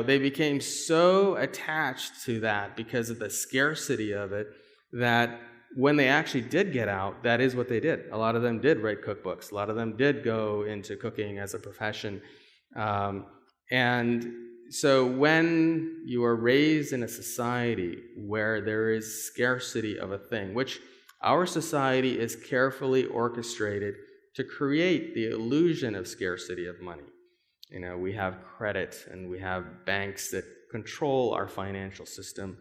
they became so attached to that because of the scarcity of it that when they actually did get out, that is what they did. A lot of them did write cookbooks. A lot of them did go into cooking as a profession. And so when you are raised in a society where there is scarcity of a thing, which our society is carefully orchestrated to create the illusion of scarcity of money. We have credit and we have banks that control our financial system,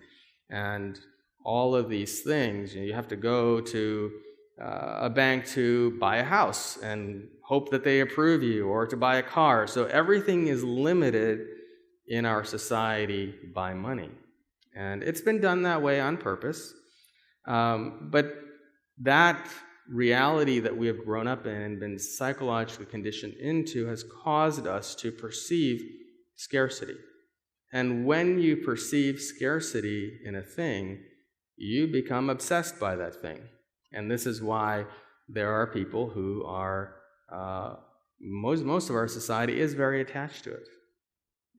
and all of these things. You have to go to a bank to buy a house and hope that they approve you, or to buy a car. So everything is limited in our society by money. And it's been done that way on purpose. But that reality that we have grown up in and been psychologically conditioned into has caused us to perceive scarcity. And when you perceive scarcity in a thing, you become obsessed by that thing. And this is why there are people who are, most of our society is very attached to it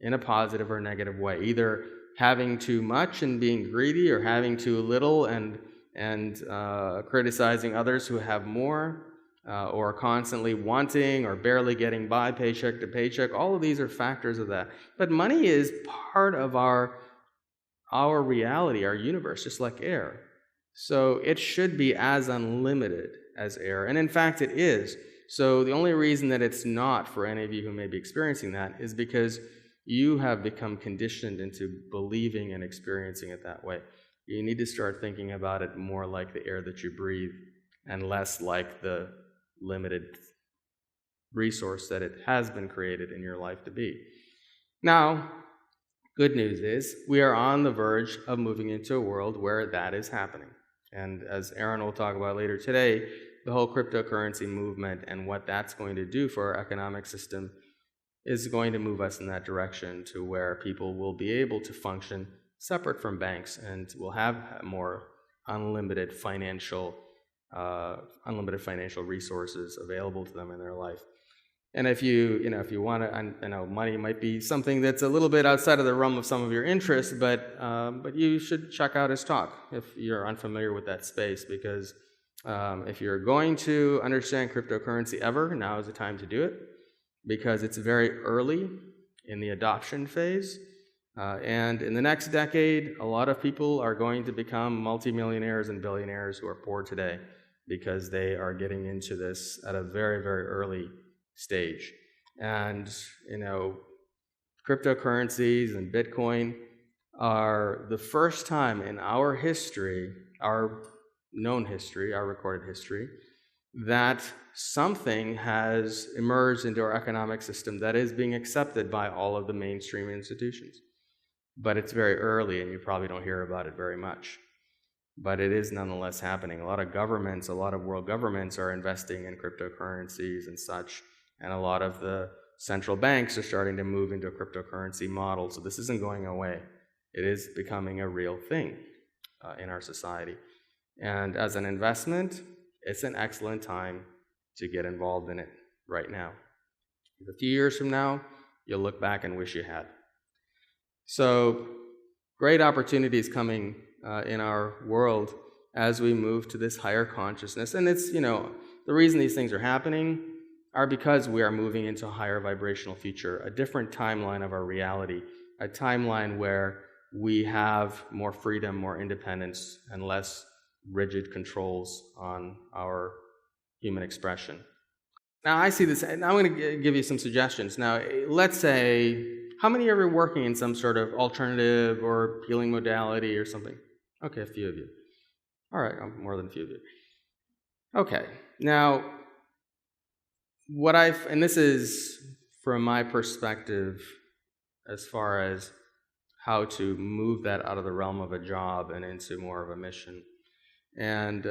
in a positive or negative way, either having too much and being greedy, or having too little and criticizing others who have more, or constantly wanting or barely getting by paycheck to paycheck. All of these are factors of that. But money is part of our reality, our universe, just like air. So it should be as unlimited as air. And in fact, it is. So the only reason that it's not for any of you who may be experiencing that is because you have become conditioned into believing and experiencing it that way. You need to start thinking about it more like the air that you breathe and less like the limited resource that it has been created in your life to be. Now, good news is we are on the verge of moving into a world where that is happening. And as Aaron will talk about later today, the whole cryptocurrency movement and what that's going to do for our economic system is going to move us in that direction, to where people will be able to function separate from banks and will have more unlimited financial resources available to them in their life. And if you want to, I know money might be something that's a little bit outside of the realm of some of your interests, but you should check out his talk if you're unfamiliar with that space, because if you're going to understand cryptocurrency ever, now is the time to do it, because it's very early in the adoption phase. And in the next decade, a lot of people are going to become multimillionaires and billionaires who are poor today, because they are getting into this at a very, very early stage. And, cryptocurrencies and Bitcoin are the first time in our history, our known history, our recorded history, that something has emerged into our economic system that is being accepted by all of the mainstream institutions. But it's very early, and you probably don't hear about it very much. But it is nonetheless happening. A lot of governments, a lot of world governments are investing in cryptocurrencies and such, and a lot of the central banks are starting to move into a cryptocurrency model. So this isn't going away. It is becoming a real thing in our society. And as an investment, it's an excellent time to get involved in it right now. A few years from now, you'll look back and wish you had. So, great opportunities coming in our world as we move to this higher consciousness. And it's, the reason these things are happening are because we are moving into a higher vibrational future, a different timeline of our reality, a timeline where we have more freedom, more independence, and less rigid controls on our human expression. Now, I see this, and I'm going to give you some suggestions. Now, let's say, how many of you are working in some sort of alternative or healing modality or something? Okay, a few of you. All right, more than a few of you. Okay, now, and this is from my perspective as far as how to move that out of the realm of a job and into more of a mission. And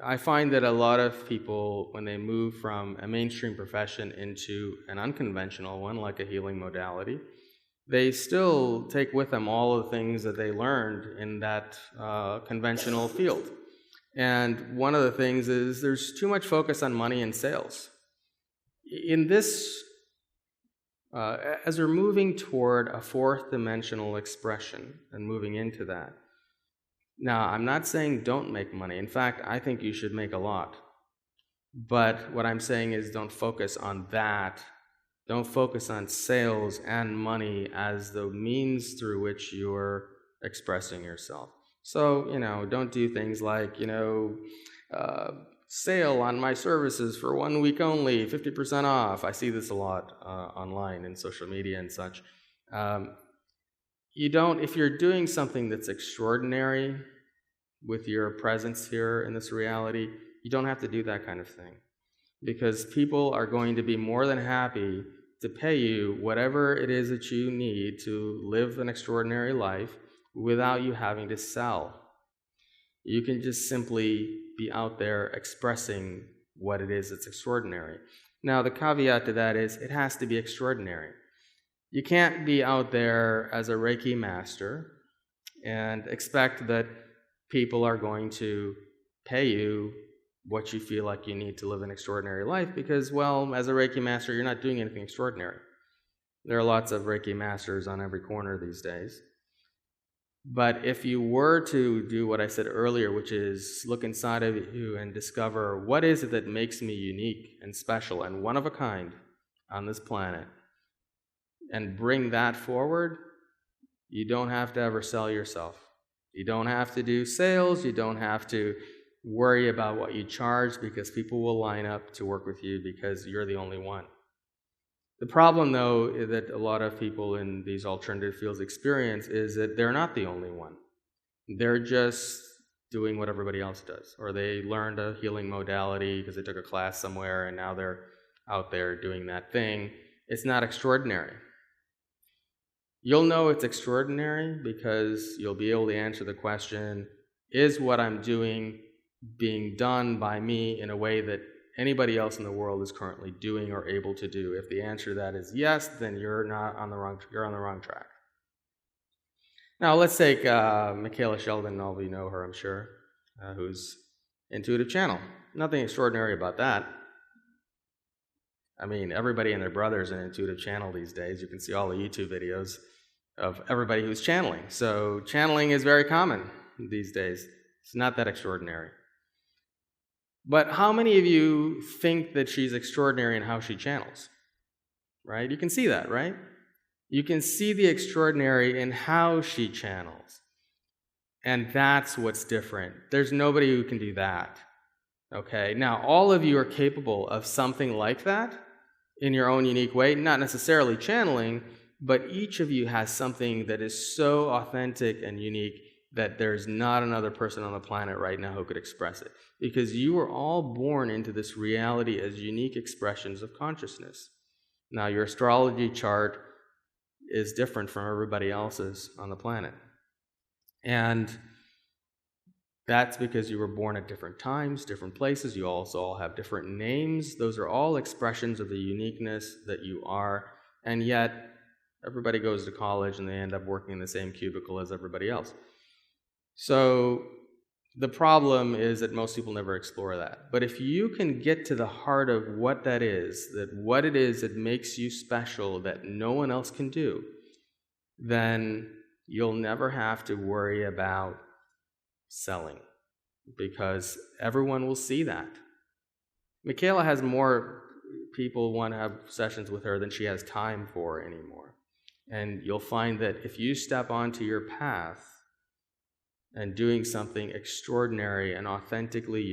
I find that a lot of people, when they move from a mainstream profession into an unconventional one, like a healing modality, they still take with them all of the things that they learned in that conventional field. And one of the things is there's too much focus on money and sales. In this, as we're moving toward a fourth dimensional expression and moving into that, now, I'm not saying don't make money. In fact, I think you should make a lot. But what I'm saying is don't focus on that Don't focus on sales and money as the means through which you're expressing yourself. So, don't do things like, sale on my services for 1 week only, 50% off. I see this a lot online in social media and such. If you're doing something that's extraordinary with your presence here in this reality, you don't have to do that kind of thing. Because people are going to be more than happy to pay you whatever it is that you need to live an extraordinary life without you having to sell. You can just simply be out there expressing what it is that's extraordinary. Now, the caveat to that is it has to be extraordinary. You can't be out there as a Reiki master and expect that people are going to pay you what you feel like you need to live an extraordinary life because, well, as a Reiki master, you're not doing anything extraordinary. There are lots of Reiki masters on every corner these days. But if you were to do what I said earlier, which is look inside of you and discover what is it that makes me unique and special and one of a kind on this planet, and bring that forward, you don't have to ever sell yourself. You don't have to do sales. You don't have to worry about what you charge because people will line up to work with you because you're the only one. The problem, though, that a lot of people in these alternative fields experience is that they're not the only one. They're just doing what everybody else does. Or they learned a healing modality because they took a class somewhere and now they're out there doing that thing. It's not extraordinary. You'll know it's extraordinary because you'll be able to answer the question, is what I'm doing being done by me in a way that anybody else in the world is currently doing or able to do? If the answer to that is yes, then you're on the wrong track. Now let's take Michaela Sheldon. All of you know her, I'm sure, who's intuitive channel. Nothing extraordinary about that. I mean, everybody and their brother is an intuitive channel these days. You can see all the YouTube videos of everybody who's channeling. So channeling is very common these days. It's not that extraordinary. But how many of you think that she's extraordinary in how she channels? Right? You can see that, right? You can see the extraordinary in how she channels. And that's what's different. There's nobody who can do that. Okay? Now, all of you are capable of something like that in your own unique way, not necessarily channeling, but each of you has something that is so authentic and unique that there's not another person on the planet right now who could express it. Because you were all born into this reality as unique expressions of consciousness. Now, your astrology chart is different from everybody else's on the planet. And that's because you were born at different times, different places. You also all have different names. Those are all expressions of the uniqueness that you are. And yet, everybody goes to college and they end up working in the same cubicle as everybody else. So the problem is that most people never explore that. But if you can get to the heart of what that is, that what it is that makes you special that no one else can do, then you'll never have to worry about selling because everyone will see that. Michaela has more people want to have sessions with her than she has time for anymore. And you'll find that if you step onto your path and doing something extraordinary and authentically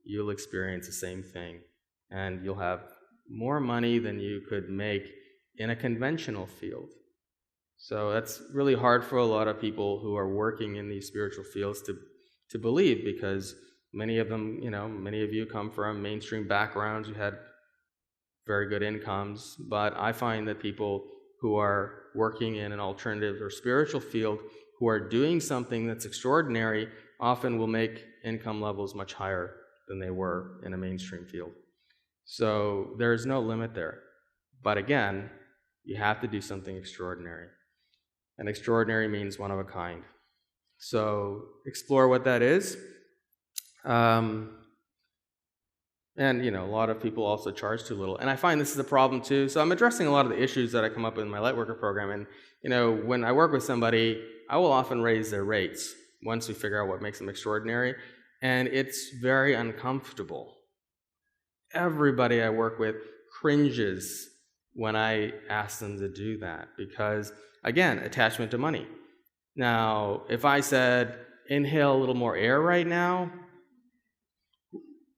you'll experience the same thing. And you'll have more money than you could make in a conventional field. So that's really hard for a lot of people who are working in these spiritual fields to believe, because many of them, many of you come from mainstream backgrounds, you had very good incomes, but I find that people who are working in an alternative or spiritual field who are doing something that's extraordinary often will make income levels much higher than they were in a mainstream field. So there's no limit there. But again, you have to do something extraordinary. And extraordinary means one of a kind. So explore what that is. And, a lot of people also charge too little. And I find this is a problem too. So I'm addressing a lot of the issues that I come up with in my Lightworker program. And, when I work with somebody, I will often raise their rates once we figure out what makes them extraordinary. And it's very uncomfortable. Everybody I work with cringes when I ask them to do that, because, again, attachment to money. Now, if I said, inhale a little more air right now,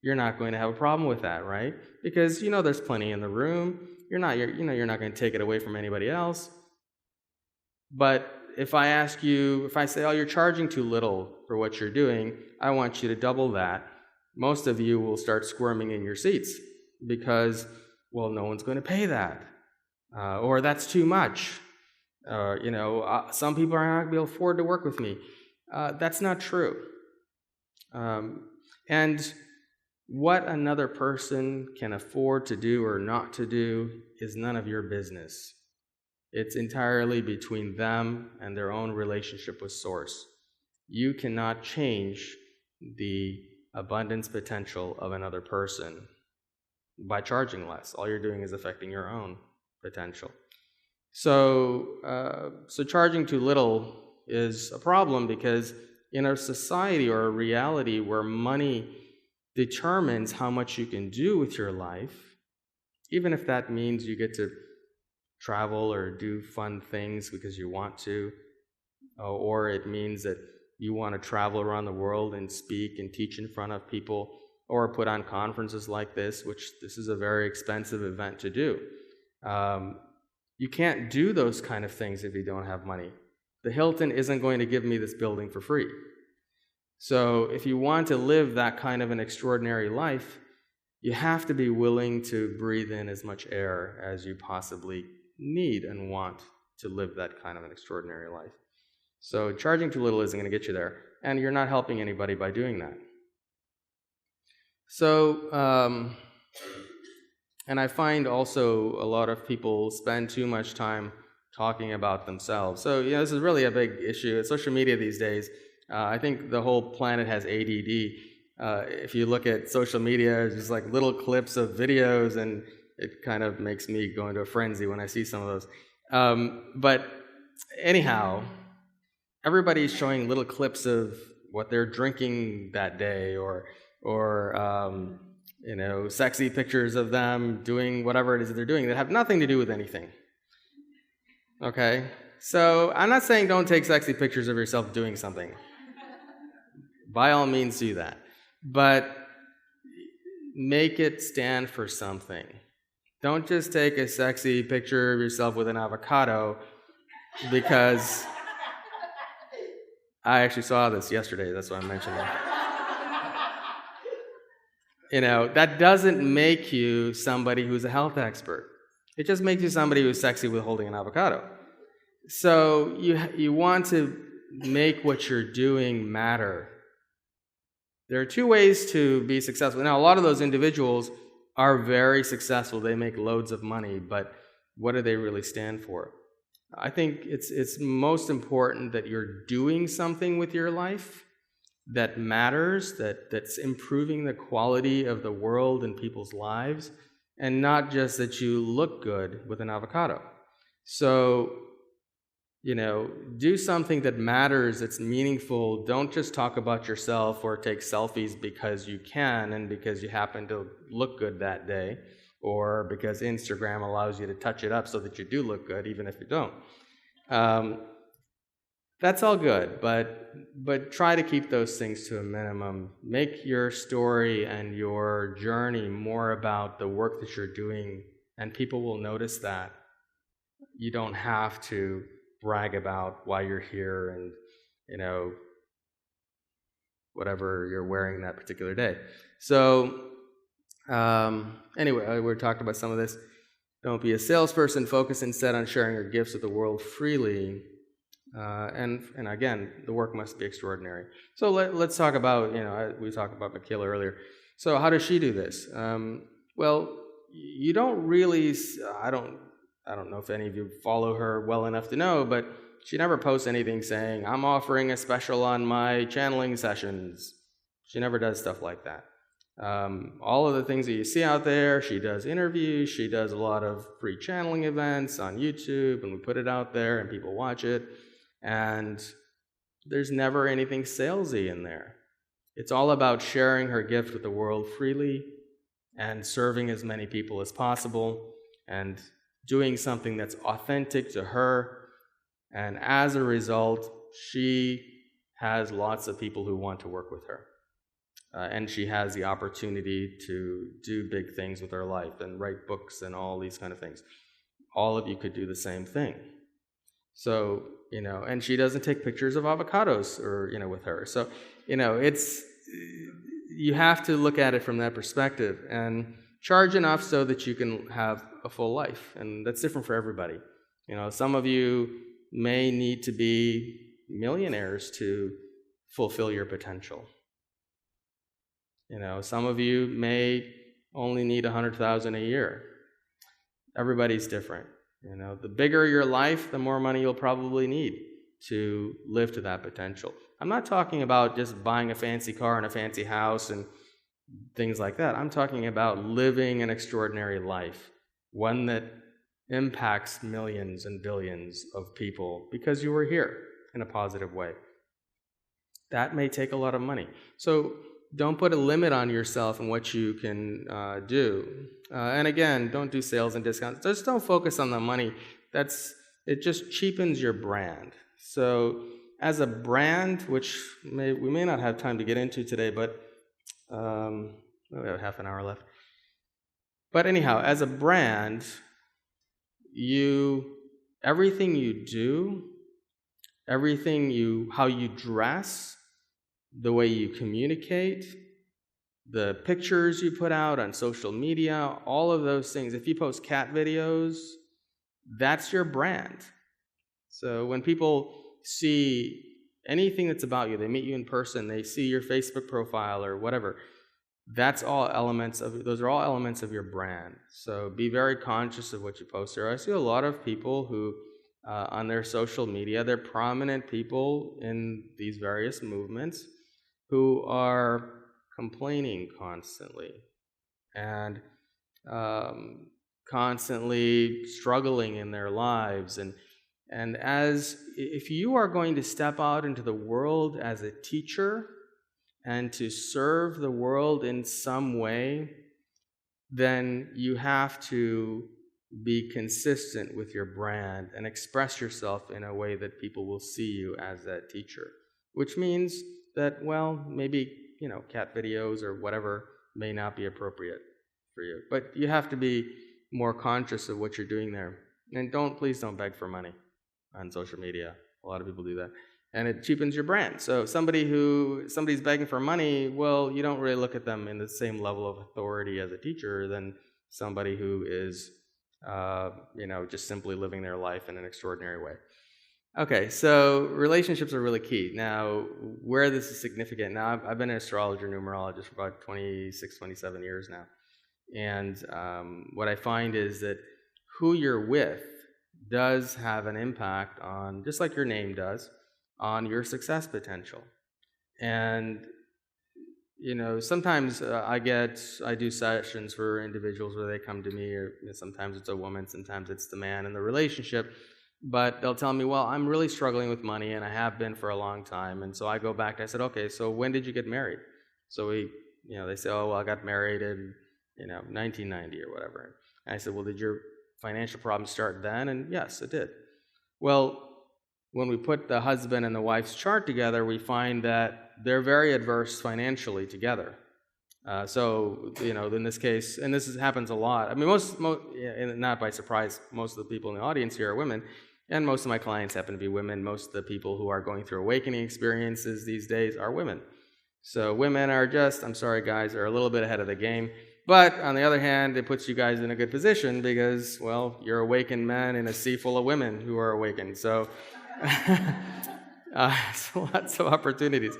you're not going to have a problem with that, right? Because you know there's plenty in the room. You're not going to take it away from anybody else. But if I say, oh, you're charging too little for what you're doing, I want you to double that, most of you will start squirming in your seats because, well, no one's going to pay that. Or that's too much. Some people are not going to be able to afford to work with me. That's not true. And what another person can afford to do or not to do is none of your business. It's entirely between them and their own relationship with Source. You cannot change the abundance potential of another person by charging less. All you're doing is affecting your own potential. So charging too little is a problem, because in a society or a reality where money determines how much you can do with your life, even if that means you get to travel or do fun things because you want to, or it means that you want to travel around the world and speak and teach in front of people, or put on conferences like this, which this is a very expensive event to do. You can't do those kind of things if you don't have money. The Hilton isn't going to give me this building for free. So if you want to live that kind of an extraordinary life, you have to be willing to breathe in as much air as you possibly need and want to live that kind of an extraordinary life. So charging too little isn't going to get you there, and you're not helping anybody by doing that. So, and I find also a lot of people spend too much time talking about themselves. So, this is really a big issue. Social media these days, I think the whole planet has ADD. If you look at social media, it's just like little clips of videos, and it kind of makes me go into a frenzy when I see some of those. But anyhow, everybody's showing little clips of what they're drinking that day, or sexy pictures of them doing whatever it is that they're doing that have nothing to do with anything. Okay? So I'm not saying don't take sexy pictures of yourself doing something. By all means do that. But make it stand for something. Don't just take a sexy picture of yourself with an avocado, because I actually saw this yesterday, that's why I mentioned it. That doesn't make you somebody who's a health expert. It just makes you somebody who's sexy with holding an avocado. So you want to make what you're doing matter. There are two ways to be successful. Now, a lot of those individuals are very successful. They make loads of money, but what do they really stand for? I think it's most important that you're doing something with your life that matters, that's improving the quality of the world and people's lives, and not just that you look good with an avocado. So, do something that matters, that's meaningful. Don't just talk about yourself or take selfies because you can and because you happen to look good that day, or because Instagram allows you to touch it up so that you do look good, even if you don't. That's all good, but try to keep those things to a minimum. Make your story and your journey more about the work that you're doing, and people will notice that. You don't have to brag about why you're here and, whatever you're wearing that particular day. So, anyway, we talked about some of this. Don't be a salesperson. Focus instead on sharing your gifts with the world freely. And again, the work must be extraordinary. So let's talk about, we talked about Michaela earlier. So how does she do this? Well, you don't really, I don't know if any of you follow her well enough to know, but she never posts anything saying, I'm offering a special on my channeling sessions. She never does stuff like that. All of the things that you see out there, she does interviews, she does a lot of free channeling events on YouTube, and we put it out there and people watch it, and there's never anything salesy in there. It's all about sharing her gift with the world freely and serving as many people as possible, and doing something that's authentic to her, and as a result, she has lots of people who want to work with her. And she has the opportunity to do big things with her life and write books and all these kind of things. All of you could do the same thing. So, and she doesn't take pictures of avocados or, with her. So, you have to look at it from that perspective and charge enough so that you can have a full life. And that's different for everybody. Some of you may need to be millionaires to fulfill your potential. Some of you may only need $100,000 a year. Everybody's different. The bigger your life, the more money you'll probably need to live to that potential. I'm not talking about just buying a fancy car and a fancy house and things like that. I'm talking about living an extraordinary life, one that impacts millions and billions of people because you were here in a positive way. That may take a lot of money. So don't put a limit on yourself and what you can do. And again, don't do sales and discounts. Just don't focus on the money. It just cheapens your brand. So as a brand, which we may not have time to get into today, but we have half an hour left. But anyhow, as a brand, everything you do, how you dress, the way you communicate, the pictures you put out on social media, all of those things. If you post cat videos, that's your brand. So when people see anything that's about you, they meet you in person, they see your Facebook profile or whatever, those are all elements of your brand. So be very conscious of what you post there. I see a lot of people who, on their social media, they're prominent people in these various movements who are complaining constantly and constantly struggling in their lives. And if you are going to step out into the world as a teacher and to serve the world in some way, then you have to be consistent with your brand and express yourself in a way that people will see you as that teacher, which means that, well, maybe, cat videos or whatever may not be appropriate for you. But you have to be more conscious of what you're doing there. And please don't beg for money on social media. A lot of people do that. And it cheapens your brand. So somebody's begging for money, well, you don't really look at them in the same level of authority as a teacher than somebody who is, just simply living their life in an extraordinary way. Okay, so relationships are really key. Now, where this is significant, now I've been an astrologer, numerologist for about 26, 27 years now. And what I find is that who you're with does have an impact on, just like your name does, on your success potential. And, sometimes I do sessions for individuals where they come to me, or sometimes it's a woman, sometimes it's the man in the relationship. But they'll tell me, well, I'm really struggling with money, and I have been for a long time. And so I go back and I said, okay, so when did you get married? So they say, oh, well, I got married in, 1990 or whatever. And I said, well, did your financial problems start then? And yes, it did. Well, when we put the husband and the wife's chart together, we find that they're very adverse financially together. So, in this case, and happens a lot. I mean, not by surprise, most of the people in the audience here are women, and most of my clients happen to be women. Most of the people who are going through awakening experiences these days are women. So women are I'm sorry guys, are a little bit ahead of the game. But on the other hand, it puts you guys in a good position because, well, you're awakened men in a sea full of women who are awakened. So, so lots of opportunities.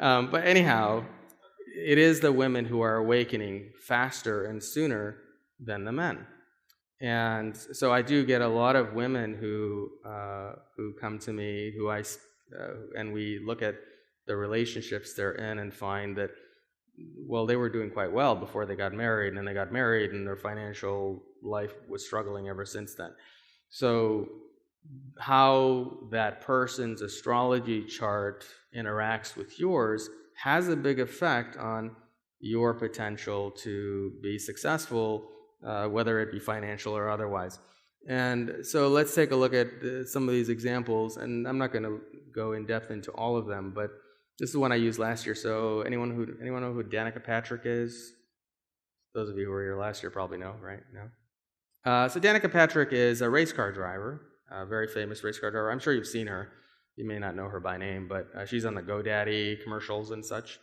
But anyhow, it is the women who are awakening faster and sooner than the men. And so I do get a lot of women who come to me, and we look at the relationships they're in and find that, well, they were doing quite well before they got married, and then they got married, and their financial life was struggling ever since then. So how that person's astrology chart interacts with yours has a big effect on your potential to be successful, whether it be financial or otherwise. And so let's take a look at some of these examples, and I'm not going to go in depth into all of them, but this is one I used last year. So anyone know who Danica Patrick is? Those of you who were here last year probably know, right? No? So Danica Patrick is a race car driver, a very famous race car driver. I'm sure you've seen her. You may not know her by name, but she's on the GoDaddy commercials and such.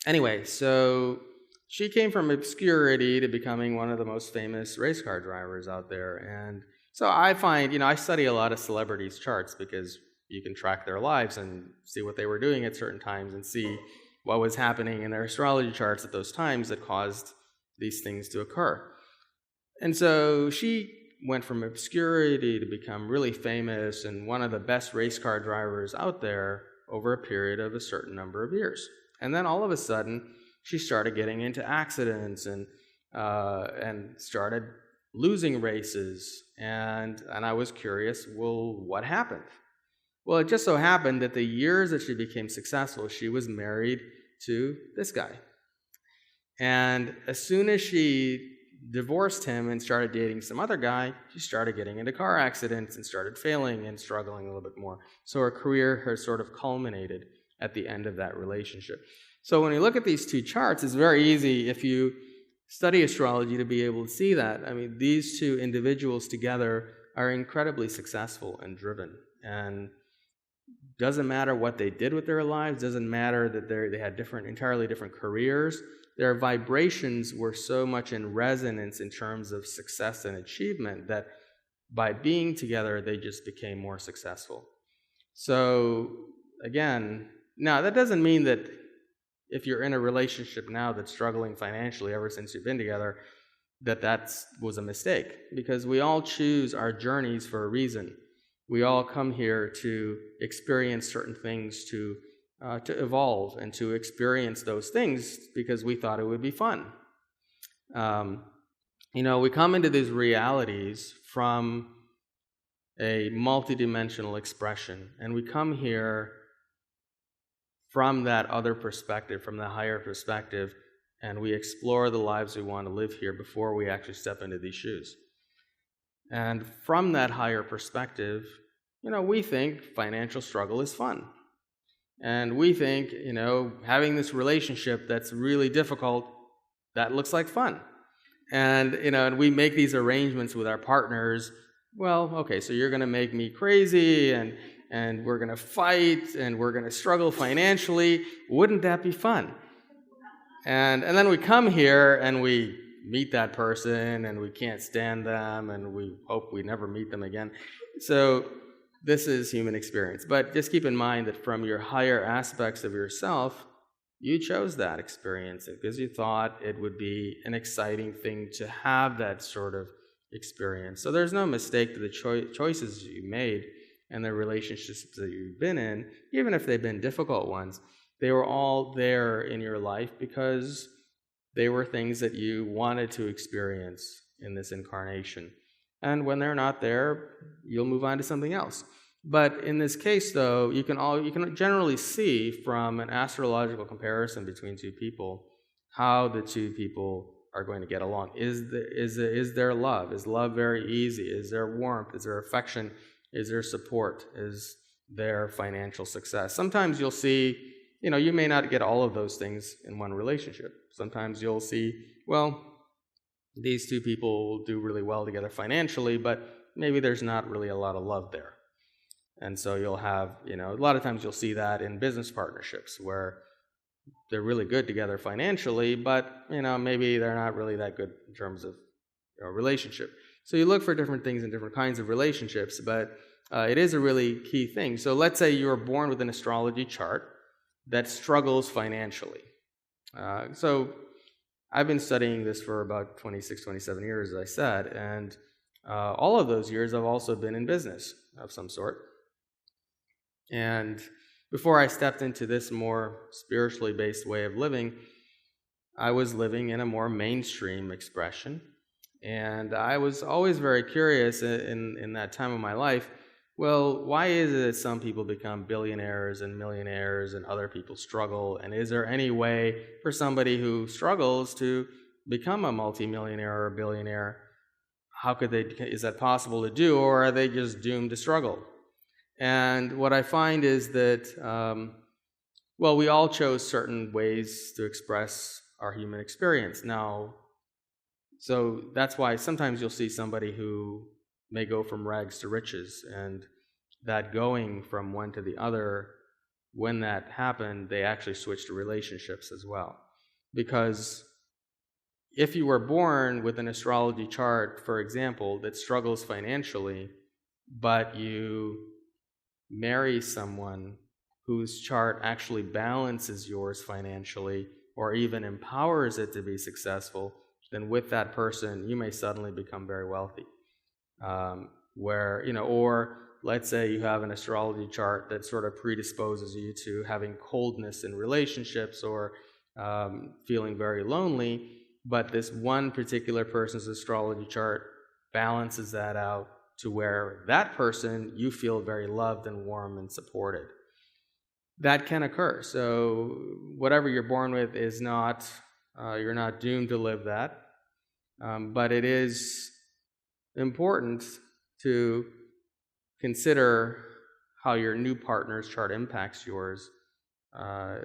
Anyway, so she came from obscurity to becoming one of the most famous race car drivers out there. And so I find, I study a lot of celebrities' charts because you can track their lives and see what they were doing at certain times and see what was happening in their astrology charts at those times that caused these things to occur. And so she went from obscurity to become really famous and one of the best race car drivers out there over a period of a certain number of years. And then all of a sudden, she started getting into accidents and started losing races. And I was curious, well, what happened? Well, it just so happened that the years that she became successful, she was married to this guy. And as soon as she divorced him and started dating some other guy, she started getting into car accidents and started failing and struggling a little bit more. So her career has sort of culminated at the end of that relationship. So when you look at these two charts, it's very easy if you study astrology to be able to see that. I mean, these two individuals together are incredibly successful and driven. And doesn't matter what they did with their lives, doesn't matter that they had entirely different careers. Their vibrations were so much in resonance in terms of success and achievement that by being together, they just became more successful. So again, now that doesn't mean that if you're in a relationship now that's struggling financially ever since you've been together, that was a mistake, because we all choose our journeys for a reason. We all come here to experience certain things, to evolve and to experience those things because we thought it would be fun. We come into these realities from a multidimensional expression, and we come here from that other perspective, from the higher perspective, and we explore the lives we want to live here before we actually step into these shoes. And from that higher perspective, we think financial struggle is fun. And we think, having this relationship that's really difficult, that looks like fun. And, and we make these arrangements with our partners. Well, okay, so you're going to make me crazy, and we're going to fight, and we're going to struggle financially. Wouldn't that be fun? And then we come here, and we meet that person, and we can't stand them, and we hope we never meet them again. So this is human experience. But just keep in mind that from your higher aspects of yourself, you chose that experience because you thought it would be an exciting thing to have that sort of experience. So there's no mistake to the choices you made and the relationships that you've been in, even if they've been difficult ones. They were all there in your life because they were things that you wanted to experience in this incarnation. And when they're not there, you'll move on to something else. But in this case, though, you can generally see from an astrological comparison between two people how the two people are going to get along. Is there love? Is love very easy? Is there warmth? Is there affection? Is there support? Is there financial success? Sometimes you'll see, you may not get all of those things in one relationship. Sometimes you'll see, well, these two people will do really well together financially, but maybe there's not really a lot of love there. And so you'll have, a lot of times you'll see that in business partnerships where they're really good together financially, but, maybe they're not really that good in terms of relationship. So you look for different things in different kinds of relationships, but it is a really key thing. So let's say you were born with an astrology chart that struggles financially. So I've been studying this for about 26, 27 years, as I said, and all of those years I've also been in business of some sort. And before I stepped into this more spiritually based way of living, I was living in a more mainstream expression. And I was always very curious in that time of my life, well, why is it that some people become billionaires and millionaires and other people struggle? And is there any way for somebody who struggles to become a multimillionaire or a billionaire? is that possible to do, or are they just doomed to struggle? And what I find is that, well, we all chose certain ways to express our human experience. Now, so that's why sometimes you'll see somebody who may go from rags to riches, and that going from one to the other, when that happened, they actually switched to relationships as well. Because if you were born with an astrology chart, for example, that struggles financially, but you marry someone whose chart actually balances yours financially, or even empowers it to be successful, then with that person, you may suddenly become very wealthy. Or let's say you have an astrology chart that sort of predisposes you to having coldness in relationships, or feeling very lonely, but this one particular person's astrology chart balances that out to where that person, you feel very loved and warm and supported. That can occur. So whatever you're born with is not, you're not doomed to live that. But it is important to consider how your new partner's chart impacts yours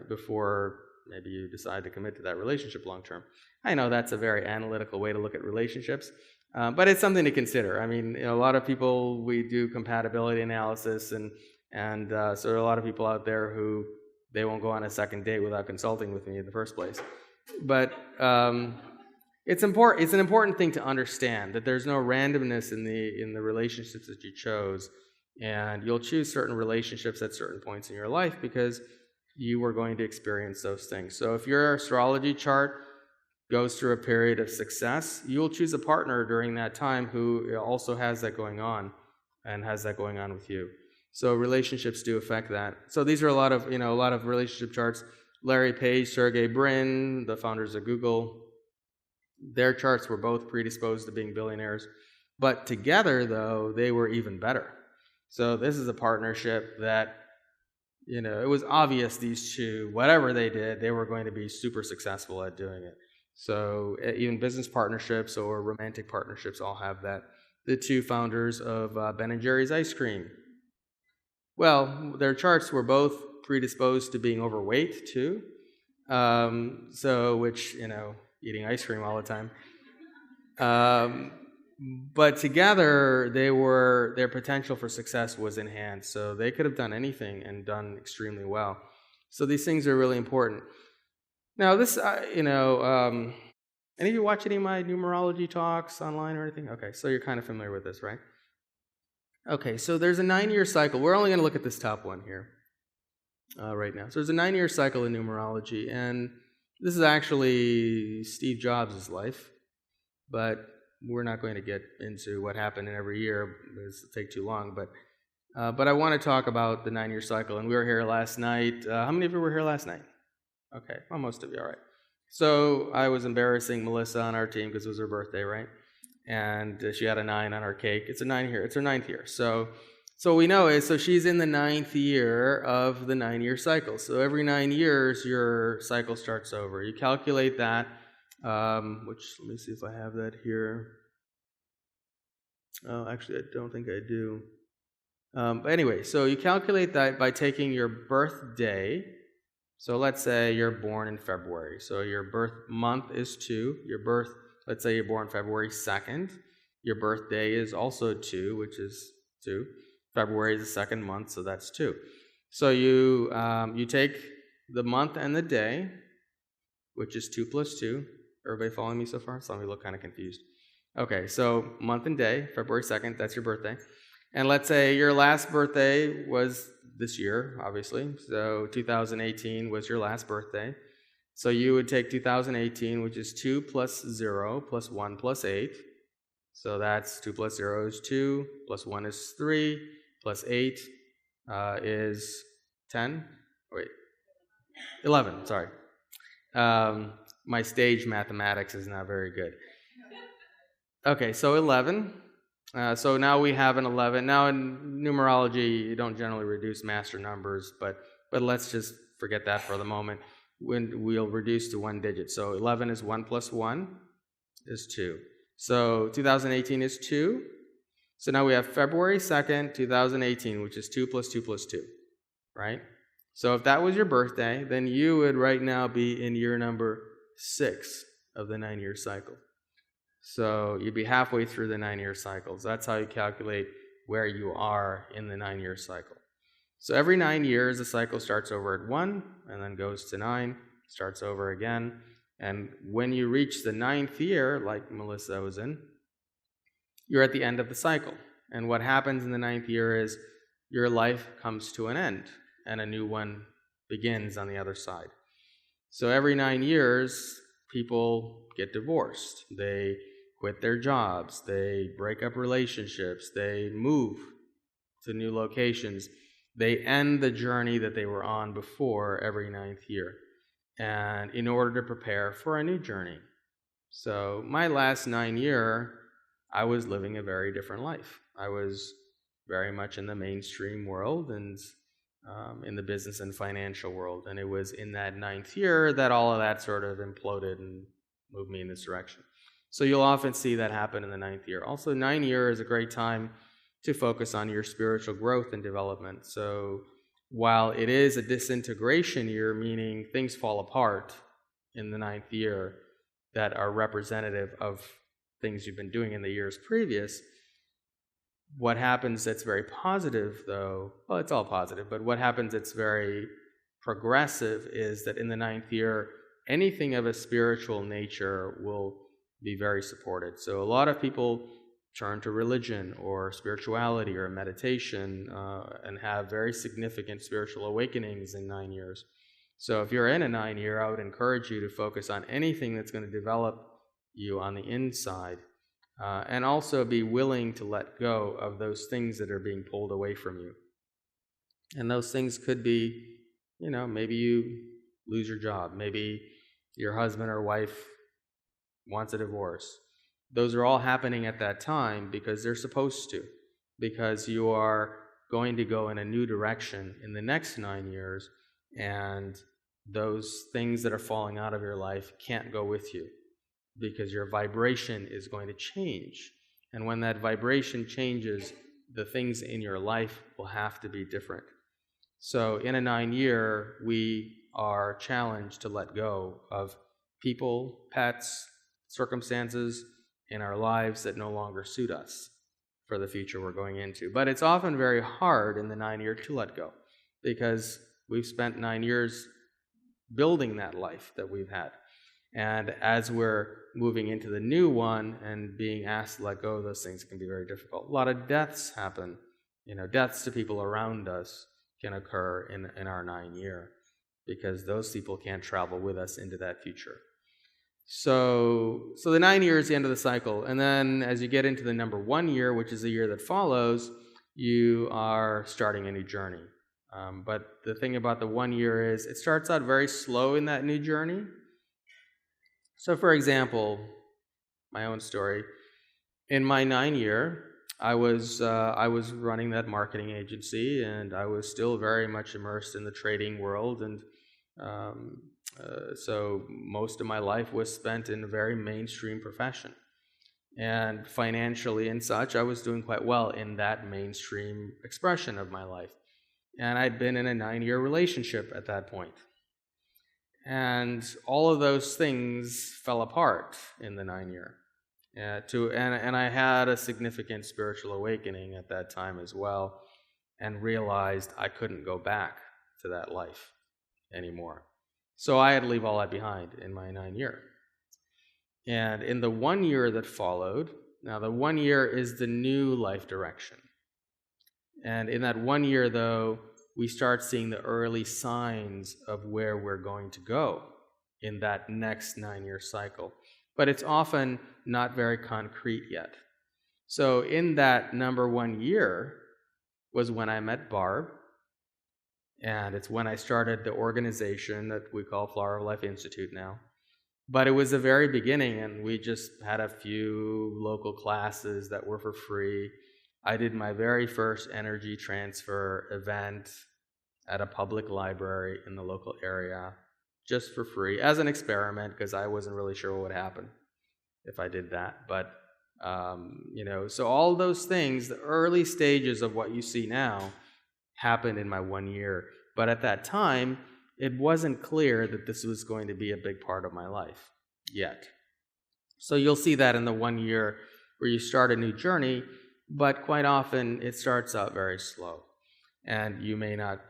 before maybe you decide to commit to that relationship long term. I know that's a very analytical way to look at relationships, but it's something to consider. I mean, a lot of people, we do compatibility analysis, and so there are a lot of people out there who they won't go on a second date without consulting with me in the first place. But it's important. It's an important thing to understand that there's no randomness in the relationships that you chose, and you'll choose certain relationships at certain points in your life because you are going to experience those things. So if your astrology chart goes through a period of success, you'll choose a partner during that time who also has that going on and has that going on with you. So relationships do affect that. So these are a lot of relationship charts. Larry Page, Sergey Brin, the founders of Google, their charts were both predisposed to being billionaires. But together, though, they were even better. So this is a partnership that, it was obvious these two, whatever they did, they were going to be super successful at doing it. So even business partnerships or romantic partnerships all have that. The two founders of Ben & Jerry's ice cream, well, their charts were both predisposed to being overweight too. Which, eating ice cream all the time. But together, their potential for success was enhanced. So they could have done anything and done extremely well. So these things are really important. Now, this, any of you watch any of my numerology talks online or anything? Okay, so you're kind of familiar with this, right? Okay, so there's a 9-year cycle. We're only going to look at this top one here right now. So there's a 9-year cycle in numerology, and this is actually Steve Jobs' life, but we're not going to get into what happened in every year because it'll take too long. But I want to talk about the 9-year cycle, and we were here last night. How many of you were here last night? Okay, well, most of you, all right. So I was embarrassing Melissa on our team because it was her birthday, right? And she had a 9 on her cake. It's a 9 here. It's her 9th year. So we know it. So she's in the 9th year of the 9-year cycle. So every 9 years, your cycle starts over. You calculate that, which, let me see if I have that here. Oh, actually, I don't think I do. But anyway, so you calculate that by taking your birthday. So let's say you're born in February. So your birth month is 2. Let's say you're born February 2nd. Your birthday is also 2, which is 2. February is the 2nd month, so that's 2. So you take the month and the day, which is 2 plus 2. Everybody following me so far? Some of you look kind of confused. Okay, so month and day, February 2nd, that's your birthday. And let's say your last birthday was this year, obviously. So 2018 was your last birthday. So you would take 2018, which is 2 plus 0 plus 1 plus 8. So that's 2 plus 0 is 2, plus 1 is 3, plus 8 is 10. Wait, 11, sorry. My stage mathematics is not very good. Okay, so 11. So now we have an 11. Now in numerology, you don't generally reduce master numbers, but let's just forget that for the moment. When we'll reduce to one digit. So 11 is 1 plus 1 is 2. So 2018 is 2. So now we have February 2nd, 2018, which is 2 plus 2 plus 2, right? So if that was your birthday, then you would right now be in year number 6 of the 9-year cycle. So you'd be halfway through the 9-year cycles. That's how you calculate where you are in the 9-year cycle. So every 9 years, the cycle starts over at 1 and then goes to 9, starts over again. And when you reach the 9th year, like Melissa was in, you're at the end of the cycle. And what happens in the 9th year is your life comes to an end and a new one begins on the other side. So every 9 years, people get divorced. They quit their jobs. They break up relationships. They move to new locations. They end the journey that they were on before every 9th year, and in order to prepare for a new journey. So my last 9 year, I was living a very different life. I was very much in the mainstream world and in the business and financial world. And it was in that 9th year that all of that sort of imploded and moved me in this direction. So you'll often see that happen in the 9th year. Also, 9 year is a great time to focus on your spiritual growth and development. So while it is a disintegration year, meaning things fall apart in the 9th year that are representative of things you've been doing in the years previous, what happens that's very positive, though, well, it's all positive, but what happens that's very progressive is that in the 9th year, anything of a spiritual nature will be very supported. So a lot of people turn to religion or spirituality or meditation and have very significant spiritual awakenings in 9 years. So if you're in a 9 year, I would encourage you to focus on anything that's going to develop you on the inside, and also be willing to let go of those things that are being pulled away from you. And those things could be, maybe you lose your job, maybe your husband or wife wants a divorce. Those are all happening at that time because they're supposed to, because you are going to go in a new direction in the next 9 years, and those things that are falling out of your life can't go with you because your vibration is going to change. And when that vibration changes, the things in your life will have to be different. So in a 9 year, we are challenged to let go of people, pets, circumstances in our lives that no longer suit us for the future we're going into. But it's often very hard in the 9 year to let go because we've spent 9 years building that life that we've had. And as we're moving into the new one and being asked to let go of those things, it can be very difficult. A lot of deaths happen. Deaths to people around us can occur in our 9 year because those people can't travel with us into that future. So the 9 year is the end of the cycle. And then as you get into the number 1 year, which is the year that follows, you are starting a new journey. But the thing about the 1 year is it starts out very slow in that new journey. So for example, my own story, in my 9 year, I was running that marketing agency, and I was still very much immersed in the trading world, and so most of my life was spent in a very mainstream profession. And financially and such, I was doing quite well in that mainstream expression of my life. And I'd been in a 9 year relationship at that point. And all of those things fell apart in the 9 year. And I had a significant spiritual awakening at that time as well, and realized I couldn't go back to that life anymore. So I had to leave all that behind in my 9 year. And in the 1 year that followed, now the 1 year is the new life direction. And in that 1 year, though, we start seeing the early signs of where we're going to go in that next 9 year cycle. But it's often not very concrete yet. So in that number 1 year was when I met Barb, and it's when I started the organization that we call Flower of Life Institute now. But it was the very beginning, and we just had a few local classes that were for free. I did my very first energy transfer event at a public library in the local area, just for free, as an experiment, because I wasn't really sure what would happen if I did that. But So all those things, the early stages of what you see now, happened in my 1 year. But at that time, it wasn't clear that this was going to be a big part of my life yet. So you'll see that in the 1 year where you start a new journey, but quite often it starts out very slow. And you may not,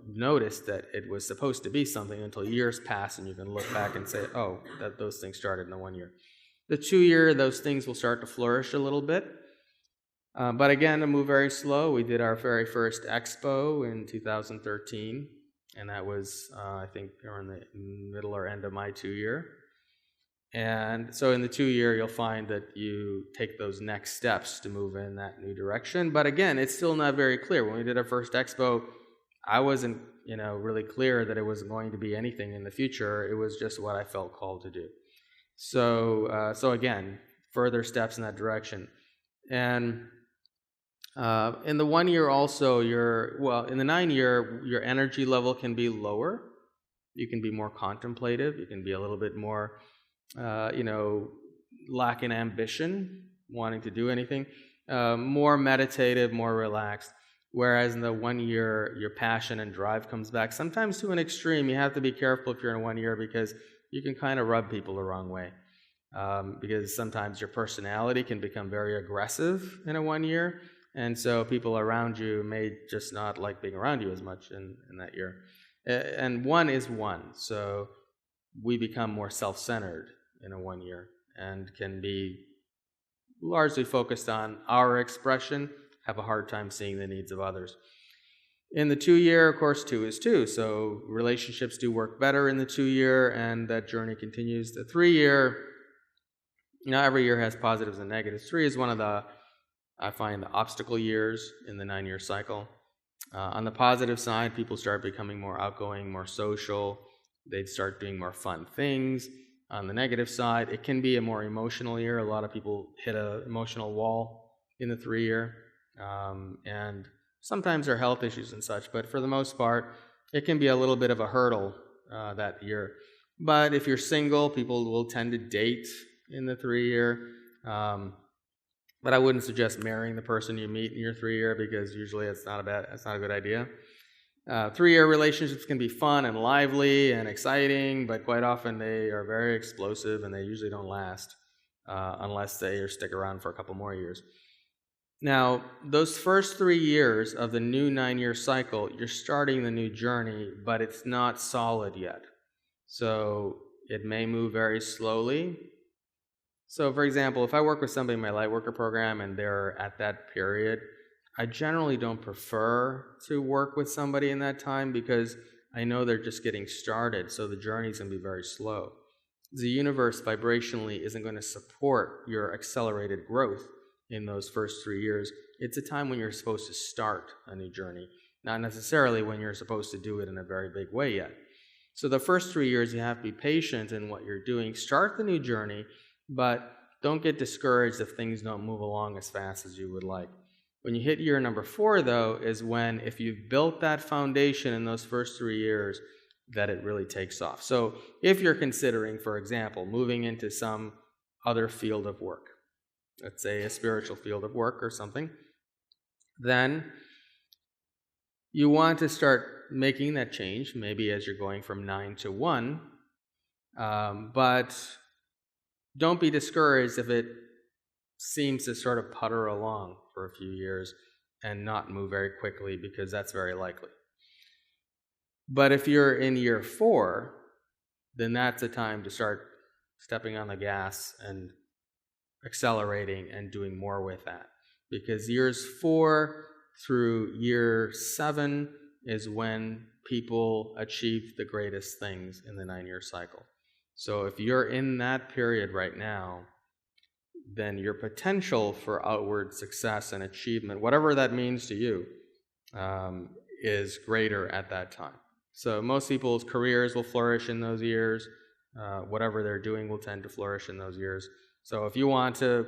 notice that it was supposed to be something until years pass and you can look back and say, oh, that those things started in the 1 year. The 2 year, those things will start to flourish a little bit. But again, to move very slow, we did our very first expo in 2013, and that was, I think, around the middle or end of my 2 year. And so in the 2 year, you'll find that you take those next steps to move in that new direction. But again, it's still not very clear. When we did our first expo, I wasn't, really clear that it was going to be anything in the future. It was just what I felt called to do. So again, further steps in that direction. And in the 1 year also, in the 9 year, your energy level can be lower. You can be more contemplative. You can be a little bit more, lacking ambition, wanting to do anything, more meditative, more relaxed. Whereas in the 1 year, your passion and drive comes back. Sometimes to an extreme. You have to be careful if you're in 1 year because you can kind of rub people the wrong way. Because sometimes your personality can become very aggressive in a 1 year. And so people around you may just not like being around you as much in that year. And 1 is 1. So we become more self-centered in a 1 year and can be largely focused on our expression, have a hard time seeing the needs of others. In the 2 year, of course, 2 is 2. So relationships do work better in the 2 year, and that journey continues. The 3 year, every year has positives and negatives. 3 is one of the, I find, the obstacle years in the 9 year cycle. On the positive side, people start becoming more outgoing, more social. They start doing more fun things. On the negative side, it can be a more emotional year. A lot of people hit an emotional wall in the 3 year. And sometimes there are health issues and such, but for the most part, it can be a little bit of a hurdle that year. But if you're single, people will tend to date in the 3 year. But I wouldn't suggest marrying the person you meet in your 3 year because usually it's not a good idea. 3 year relationships can be fun and lively and exciting, but quite often they are very explosive and they usually don't last unless they stick around for a couple more years. Now, those first 3 years of the new 9 year cycle, you're starting the new journey, but it's not solid yet. So it may move very slowly. So for example, if I work with somebody in my Lightworker program and they're at that period, I generally don't prefer to work with somebody in that time because I know they're just getting started, so the journey's going to be very slow. The universe vibrationally isn't going to support your accelerated growth in those first 3 years. It's a time when you're supposed to start a new journey, not necessarily when you're supposed to do it in a very big way yet. So the first 3 years, you have to be patient in what you're doing. Start the new journey, but don't get discouraged if things don't move along as fast as you would like. When you hit year number 4, though, is when, if you've built that foundation in those first 3 years, that it really takes off. So if you're considering, for example, moving into some other field of work, let's say a spiritual field of work or something, then you want to start making that change, maybe as you're going from 9 to 1, but don't be discouraged if it seems to sort of putter along for a few years and not move very quickly, because that's very likely. But if you're in year 4, then that's the time to start stepping on the gas and accelerating and doing more with that. Because years 4 through year 7 is when people achieve the greatest things in the 9 year cycle. So if you're in that period right now, then your potential for outward success and achievement, whatever that means to you, is greater at that time. So most people's careers will flourish in those years. Whatever they're doing will tend to flourish in those years. So if you want to,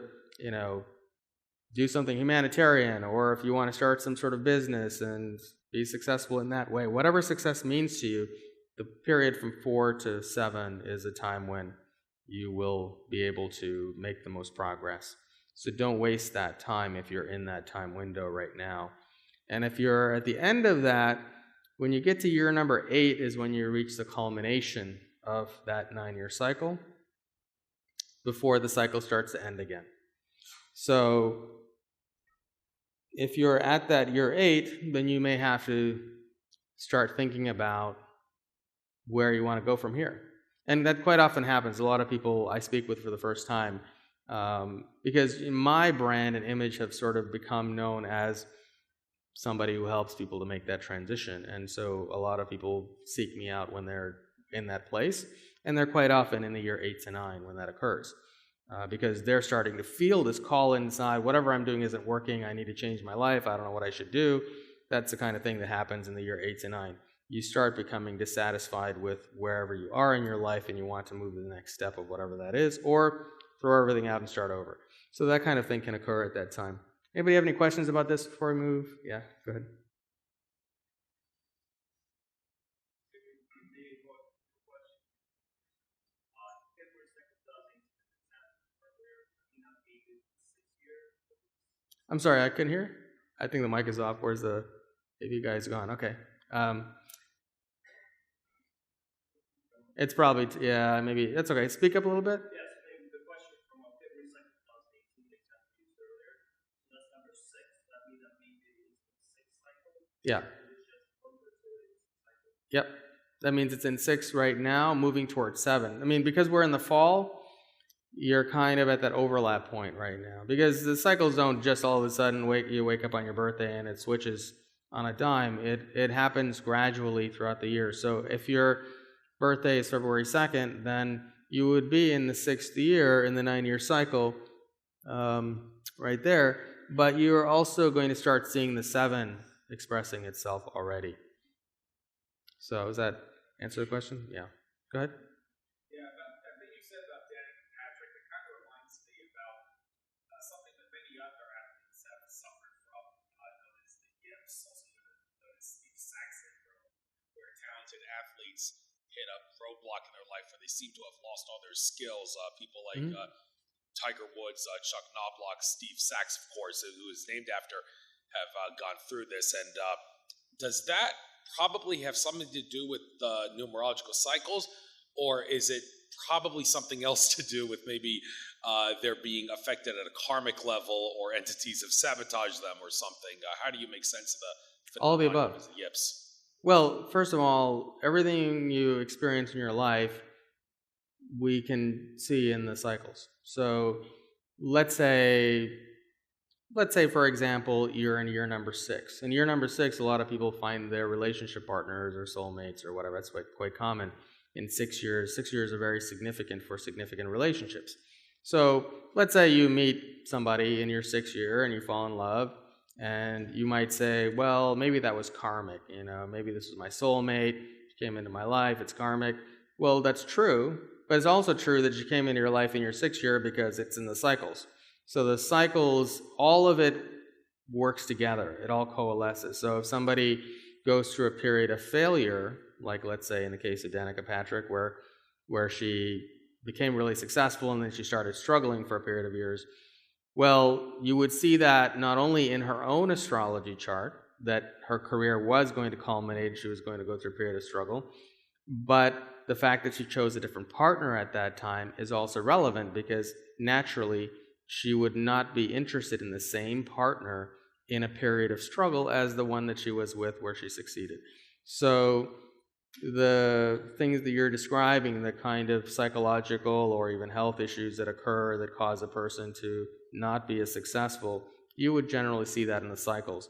do something humanitarian, or if you want to start some sort of business and be successful in that way, whatever success means to you, the period from 4 to 7 is a time when you will be able to make the most progress. So don't waste that time if you're in that time window right now. And if you're at the end of that, when you get to year number 8 is when you reach the culmination of that 9-year cycle before the cycle starts to end again. So if you're at that year 8, then you may have to start thinking about where you want to go from here. And that quite often happens. A lot of people I speak with for the first time, because my brand and image have sort of become known as somebody who helps people to make that transition. And so a lot of people seek me out when they're in that place, and they're quite often in the year 8 to 9 when that occurs, because they're starting to feel this call inside, whatever I'm doing isn't working, I need to change my life, I don't know what I should do. That's the kind of thing that happens in the year 8 to 9. You start becoming dissatisfied with wherever you are in your life, and you want to move to the next step of whatever that is, or throw everything out and start over. So that kind of thing can occur at that time. Anybody have any questions about this before we move? Yeah, go ahead. I'm sorry, I couldn't hear. I think the mic is off. Where's the... If you guys gone, okay. It's probably, yeah, maybe, that's okay. Speak up a little bit. Yes, maybe the question from February 2nd, 2018, the example you used earlier. So that's number 6. That means that maybe it's the 6th cycle. Yeah. It's just focus or it's cycle. Yep. That means it's in 6 right now, moving towards 7. I mean, because we're in the fall, you're kind of at that overlap point right now. Because the cycles don't just all of a sudden you wake up on your birthday and it switches on a dime. It happens gradually throughout the year. So if your birthday is February 2nd, then you would be in the 6th year in the 9-year cycle right there. But you're also going to start seeing the 7 expressing itself already. So does that answer the question? Yeah. Go ahead. Yeah, that thing you said about Dan and Patrick, it kind of reminds me about something that many other athletes have suffered from, known as the yips, also known as Steve Sachs syndrome, where talented athletes hit a roadblock in their life where they seem to have lost all their skills. People like Tiger Woods, Chuck Knobloch, Steve Sachs, of course, who is named after, have gone through this. And does that probably have something to do with the numerological cycles, or is it probably something else to do with maybe they're being affected at a karmic level, or entities have sabotaged them or something? How do you make sense of the All of the above. of the yips? Well, first of all, everything you experience in your life, we can see in the cycles. So let's say, for example, you're in year number 6. In year number 6, a lot of people find their relationship partners or soulmates or whatever. That's quite common in 6 years. 6 years are very significant for significant relationships. So let's say you meet somebody in your 6th year and you fall in love. And you might say, well, maybe that was karmic, maybe this was my soulmate, she came into my life, it's karmic. Well, that's true, but it's also true that she came into your life in your 6th year because it's in the cycles. So the cycles, all of it works together, it all coalesces. So if somebody goes through a period of failure, like let's say in the case of Danica Patrick, where she became really successful and then she started struggling for a period of years, well, you would see that not only in her own astrology chart, that her career was going to culminate, she was going to go through a period of struggle, but the fact that she chose a different partner at that time is also relevant because naturally she would not be interested in the same partner in a period of struggle as the one that she was with where she succeeded. So the things that you're describing, the kind of psychological or even health issues that occur that cause a person to not be as successful, you would generally see that in the cycles.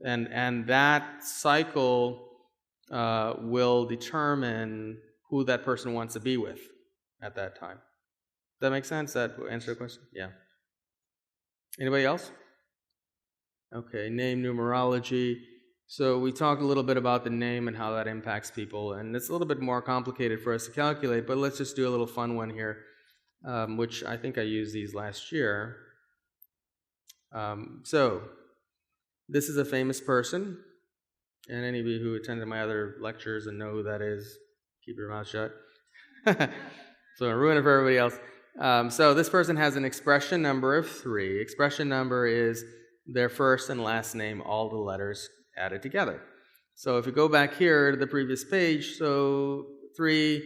And that cycle will determine who that person wants to be with at that time. Does that make sense? That answer the question? Yeah. Anybody else? Okay, name numerology. So we talked a little bit about the name and how that impacts people, and it's a little bit more complicated for us to calculate, but let's just do a little fun one here, which I think I used these last year. So this is a famous person, and any of you who attended my other lectures and know who that is, keep your mouth shut. So I'll ruin it for everybody else. So this person has an expression number of 3. Expression number is their first and last name, all the letters added together. So if you go back here to the previous page, so 3,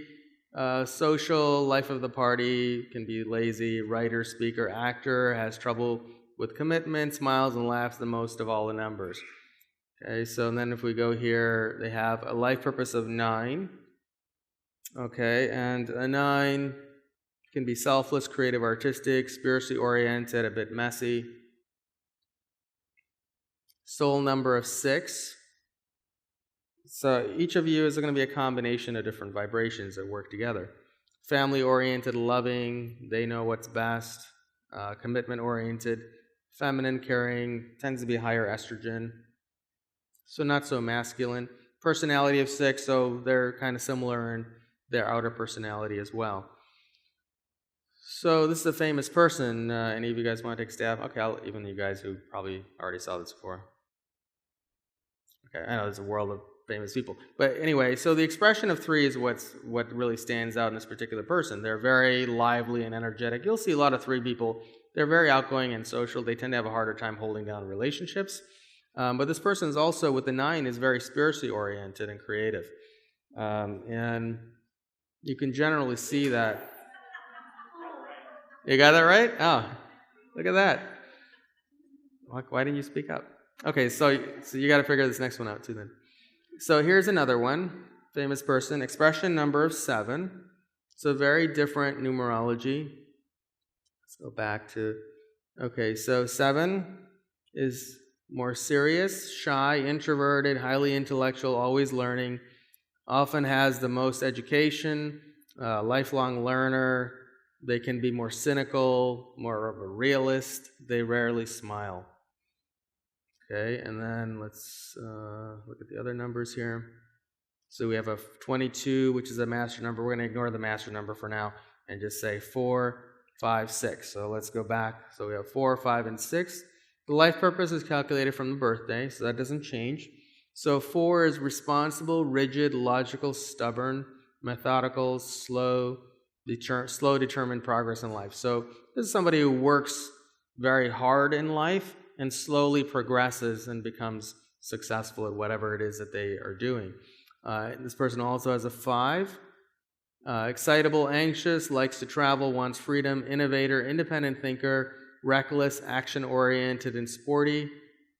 social, life of the party, can be lazy, writer, speaker, actor, has trouble with commitment, smiles and laughs the most of all the numbers. Okay, so then if we go here, they have a life purpose of 9. Okay, and a 9 can be selfless, creative, artistic, spiritually oriented, a bit messy. Soul number of 6. So each of you is going to be a combination of different vibrations that work together. Family-oriented, loving, they know what's best. Commitment-oriented, feminine, caring, tends to be higher estrogen. So not so masculine. Personality of 6, so they're kind of similar in their outer personality as well. So this is a famous person. Any of you guys want to take a stab? Okay, even you guys who probably already saw this before. Okay, I know there's a world of famous people. But anyway, so the expression of 3 is what really stands out in this particular person. They're very lively and energetic. You'll see a lot of 3 people. They're very outgoing and social. They tend to have a harder time holding down relationships. But this person is also, with the 9, is very spiritually oriented and creative. And you can generally see that. You got that right? Oh, look at that. Why didn't you speak up? Okay, so you got to figure this next one out too then. So here's another one, famous person, expression number of 7. So very different numerology. Let's go back to, okay, so 7 is more serious, shy, introverted, highly intellectual, always learning, often has the most education, lifelong learner. They can be more cynical, more of a realist. They rarely smile. Okay, and then let's look at the other numbers here. So we have a 22, which is a master number. We're going to ignore the master number for now and just say 4, 5, 6. So let's go back. So we have 4, 5, and 6. The life purpose is calculated from the birthday, so that doesn't change. So 4 is responsible, rigid, logical, stubborn, methodical, slow, determined progress in life. So this is somebody who works very hard in life and slowly progresses and becomes successful at whatever it is that they are doing. This person also has a 5. Excitable, anxious, likes to travel, wants freedom, innovator, independent thinker, reckless, action-oriented, and sporty.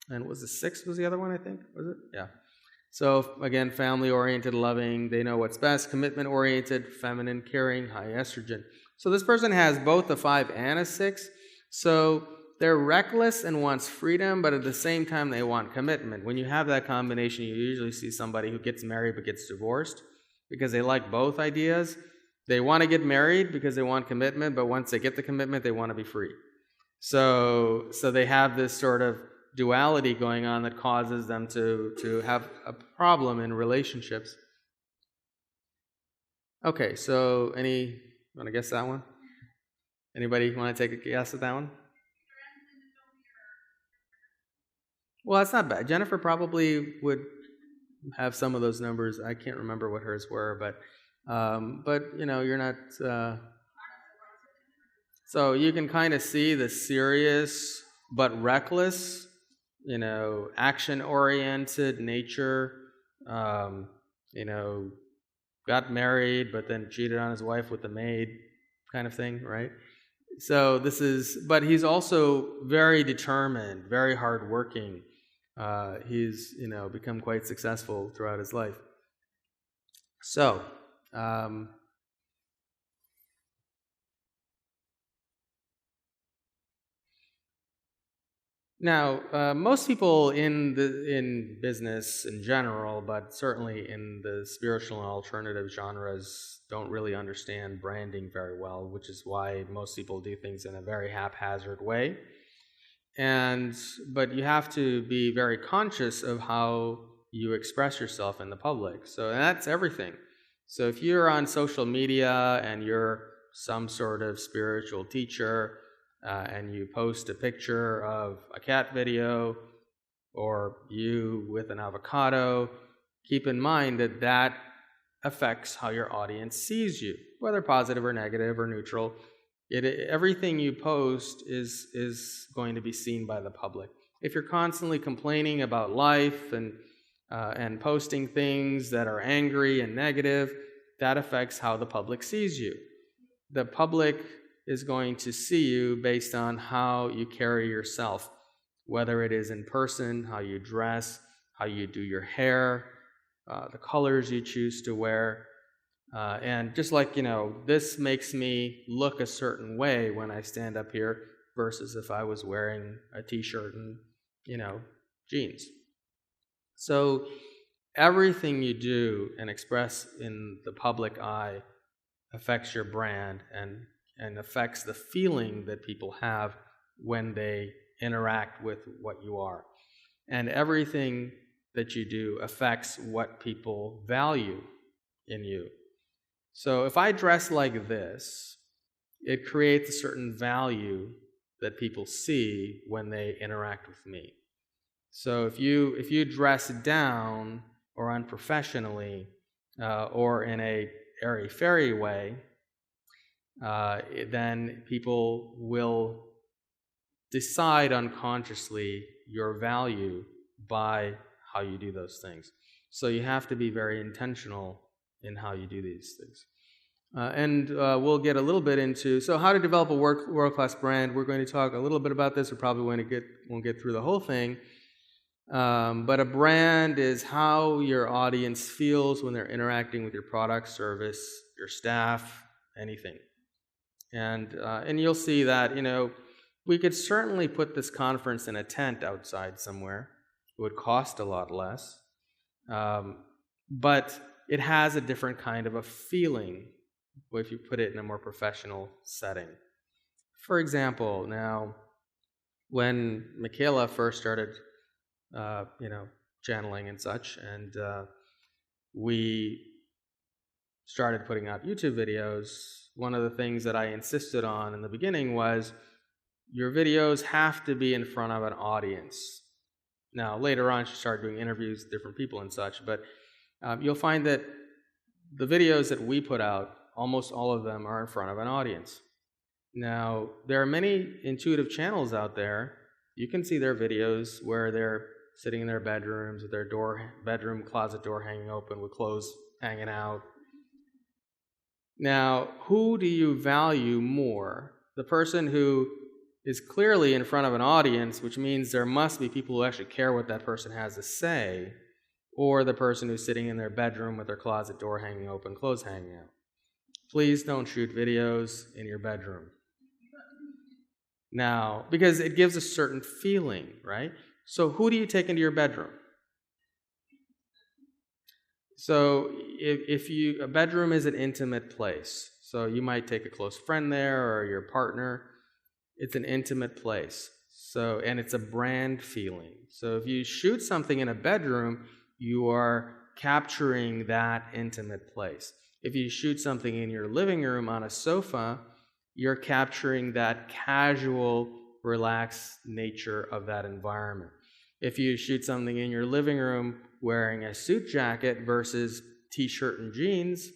And was the 6 was the other one, I think? Was it? Yeah. So again, family-oriented, loving, they know what's best, commitment-oriented, feminine, caring, high estrogen. So this person has both a 5 and a 6. So they're reckless and wants freedom, but at the same time they want commitment. When you have that combination, you usually see somebody who gets married but gets divorced because they like both ideas. They want to get married because they want commitment, but once they get the commitment, they want to be free. So they have this sort of duality going on that causes them to have a problem in relationships. Okay, so want to guess that one? Anybody want to take a guess at that one? Well, that's not bad. Jennifer probably would have some of those numbers. I can't remember what hers were, but you're not. So you can kind of see the serious but reckless, action-oriented nature. Got married, but then cheated on his wife with the maid, kind of thing, right? So but he's also very determined, very hardworking. He's, become quite successful throughout his life. So, now, most people in business in general, but certainly in the spiritual and alternative genres, don't really understand branding very well, which is why most people do things in a very haphazard way. But you have to be very conscious of how you express yourself in the public. So that's everything. So if you're on social media and you're some sort of spiritual teacher, and you post a picture of a cat video or you with an avocado, keep in mind that affects how your audience sees you, whether positive or negative or neutral. Everything you post is going to be seen by the public. If you're constantly complaining about life and posting things that are angry and negative, that affects how the public sees you. The public is going to see you based on how you carry yourself, whether it is in person, how you dress, how you do your hair, the colors you choose to wear. And just like, this makes me look a certain way when I stand up here versus if I was wearing a t-shirt and, jeans. So everything you do and express in the public eye affects your brand and affects the feeling that people have when they interact with what you are. And everything that you do affects what people value in you. So if I dress like this, it creates a certain value that people see when they interact with me. So if you dress down or unprofessionally or in a airy-fairy way, then people will decide unconsciously your value by how you do those things. So you have to be very intentional in how you do these things. And we'll get a little bit into, so how to develop a world-class brand. We're going to talk a little bit about this. We probably won't get through the whole thing. But a brand is how your audience feels when they're interacting with your product, service, your staff, anything. And you'll see that, we could certainly put this conference in a tent outside somewhere. It would cost a lot less. But it has a different kind of a feeling if you put it in a more professional setting. For example, now, when Michaela first started, channeling and such, and we started putting out YouTube videos, one of the things that I insisted on in the beginning was your videos have to be in front of an audience. Now, later on, she started doing interviews with different people and such, but you'll find that the videos that we put out, almost all of them are in front of an audience. Now, there are many intuitive channels out there. You can see their videos where they're sitting in their bedrooms with their bedroom closet door hanging open with clothes hanging out. Now, who do you value more? The person who is clearly in front of an audience, which means there must be people who actually care what that person has to say, or the person who's sitting in their bedroom with their closet door hanging open, clothes hanging out. Please don't shoot videos in your bedroom. Now, because it gives a certain feeling, right? So who do you take into your bedroom? So a bedroom is an intimate place. So you might take a close friend there or your partner. It's an intimate place. And it's a brand feeling. So if you shoot something in a bedroom, you are capturing that intimate place. If you shoot something in your living room on a sofa, you're capturing that casual, relaxed nature of that environment. If you shoot something in your living room wearing a suit jacket versus t-shirt and jeans,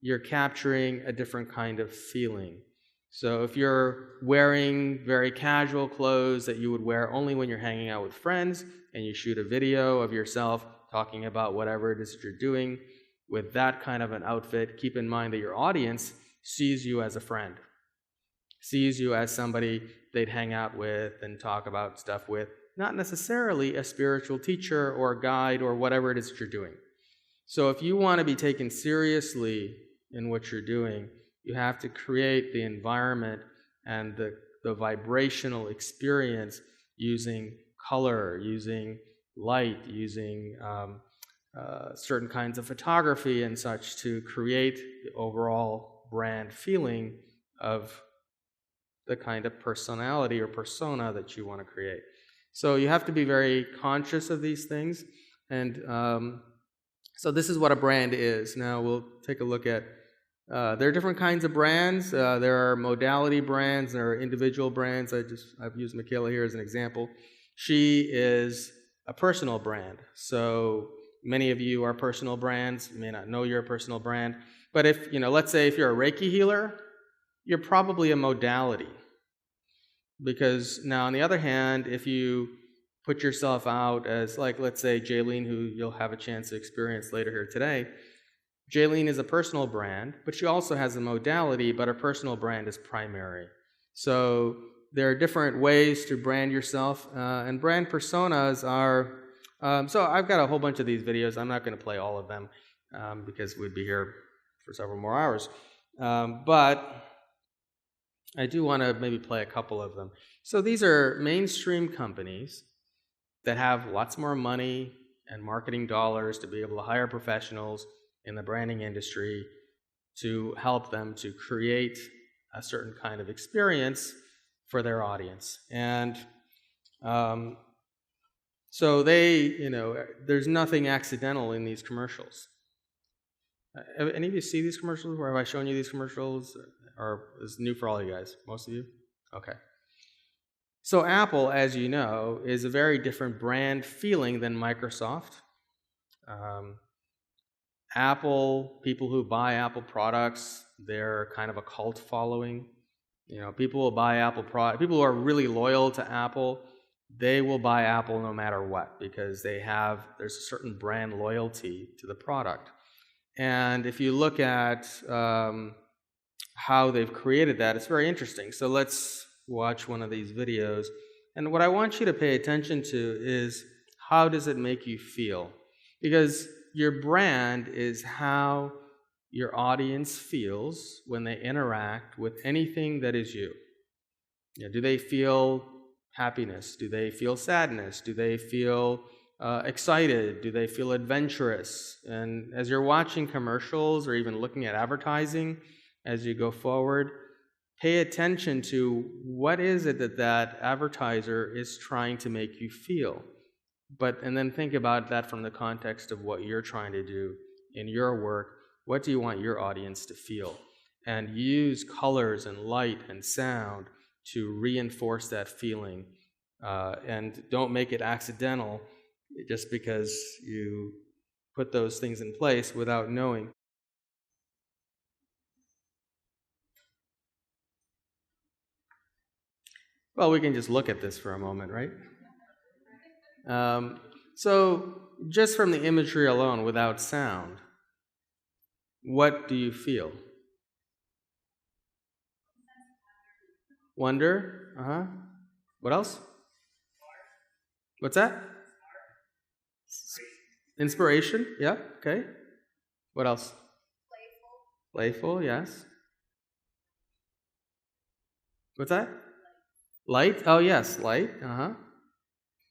you're capturing a different kind of feeling. So if you're wearing very casual clothes that you would wear only when you're hanging out with friends, and you shoot a video of yourself talking about whatever it is that you're doing with that kind of an outfit, keep in mind that your audience sees you as a friend, sees you as somebody they'd hang out with and talk about stuff with, not necessarily a spiritual teacher or a guide or whatever it is that you're doing. So if you want to be taken seriously in what you're doing, you have to create the environment and the vibrational experience using color, using light, using certain kinds of photography and such to create the overall brand feeling of the kind of personality or persona that you want to create. So you have to be very conscious of these things. And so this is what a brand is. Now we'll take a look at, there are different kinds of brands. There are modality brands, there are individual brands. I've used Michaela here as an example. She is a personal brand. So many of you are personal brands. You may not know you're a personal brand. But if, let's say if you're a Reiki healer, you're probably a modality. Because now, on the other hand, if you put yourself out as, like, let's say Jaylene, who you'll have a chance to experience later here today, Jaylene is a personal brand, but she also has a modality, but her personal brand is primary. So there are different ways to brand yourself, and brand personas are, so I've got a whole bunch of these videos. I'm not going to play all of them because we'd be here for several more hours. But I do want to maybe play a couple of them. So these are mainstream companies that have lots more money and marketing dollars to be able to hire professionals in the branding industry to help them to create a certain kind of experience for their audience. And so there's nothing accidental in these commercials. Have any of you see these commercials? Or have I shown you these commercials? Or is it new for all you guys? Most of you? Okay. So Apple, as you know, is a very different brand feeling than Microsoft. Apple, people who buy Apple products, they're kind of a cult following. People will buy Apple products. People who are really loyal to Apple, they will buy Apple no matter what because there's a certain brand loyalty to the product. And if you look at how they've created that, it's very interesting. So let's watch one of these videos. And what I want you to pay attention to is, how does it make you feel? Because your brand is how your audience feels when they interact with anything that is you. Do they feel happiness? Do they feel sadness? Do they feel excited? Do they feel adventurous? And as you're watching commercials or even looking at advertising as you go forward, pay attention to what is it that advertiser is trying to make you feel. And then think about that from the context of what you're trying to do in your work. What do you want your audience to feel? And use colors and light and sound to reinforce that feeling. And don't make it accidental just because you put those things in place without knowing. Well, we can just look at this for a moment, right? So just from the imagery alone, without sound, what do you feel? Wonder? What else? What's that? Inspiration? Yeah, okay. What else? Playful, yes. What's that? Light? Oh, yes, light.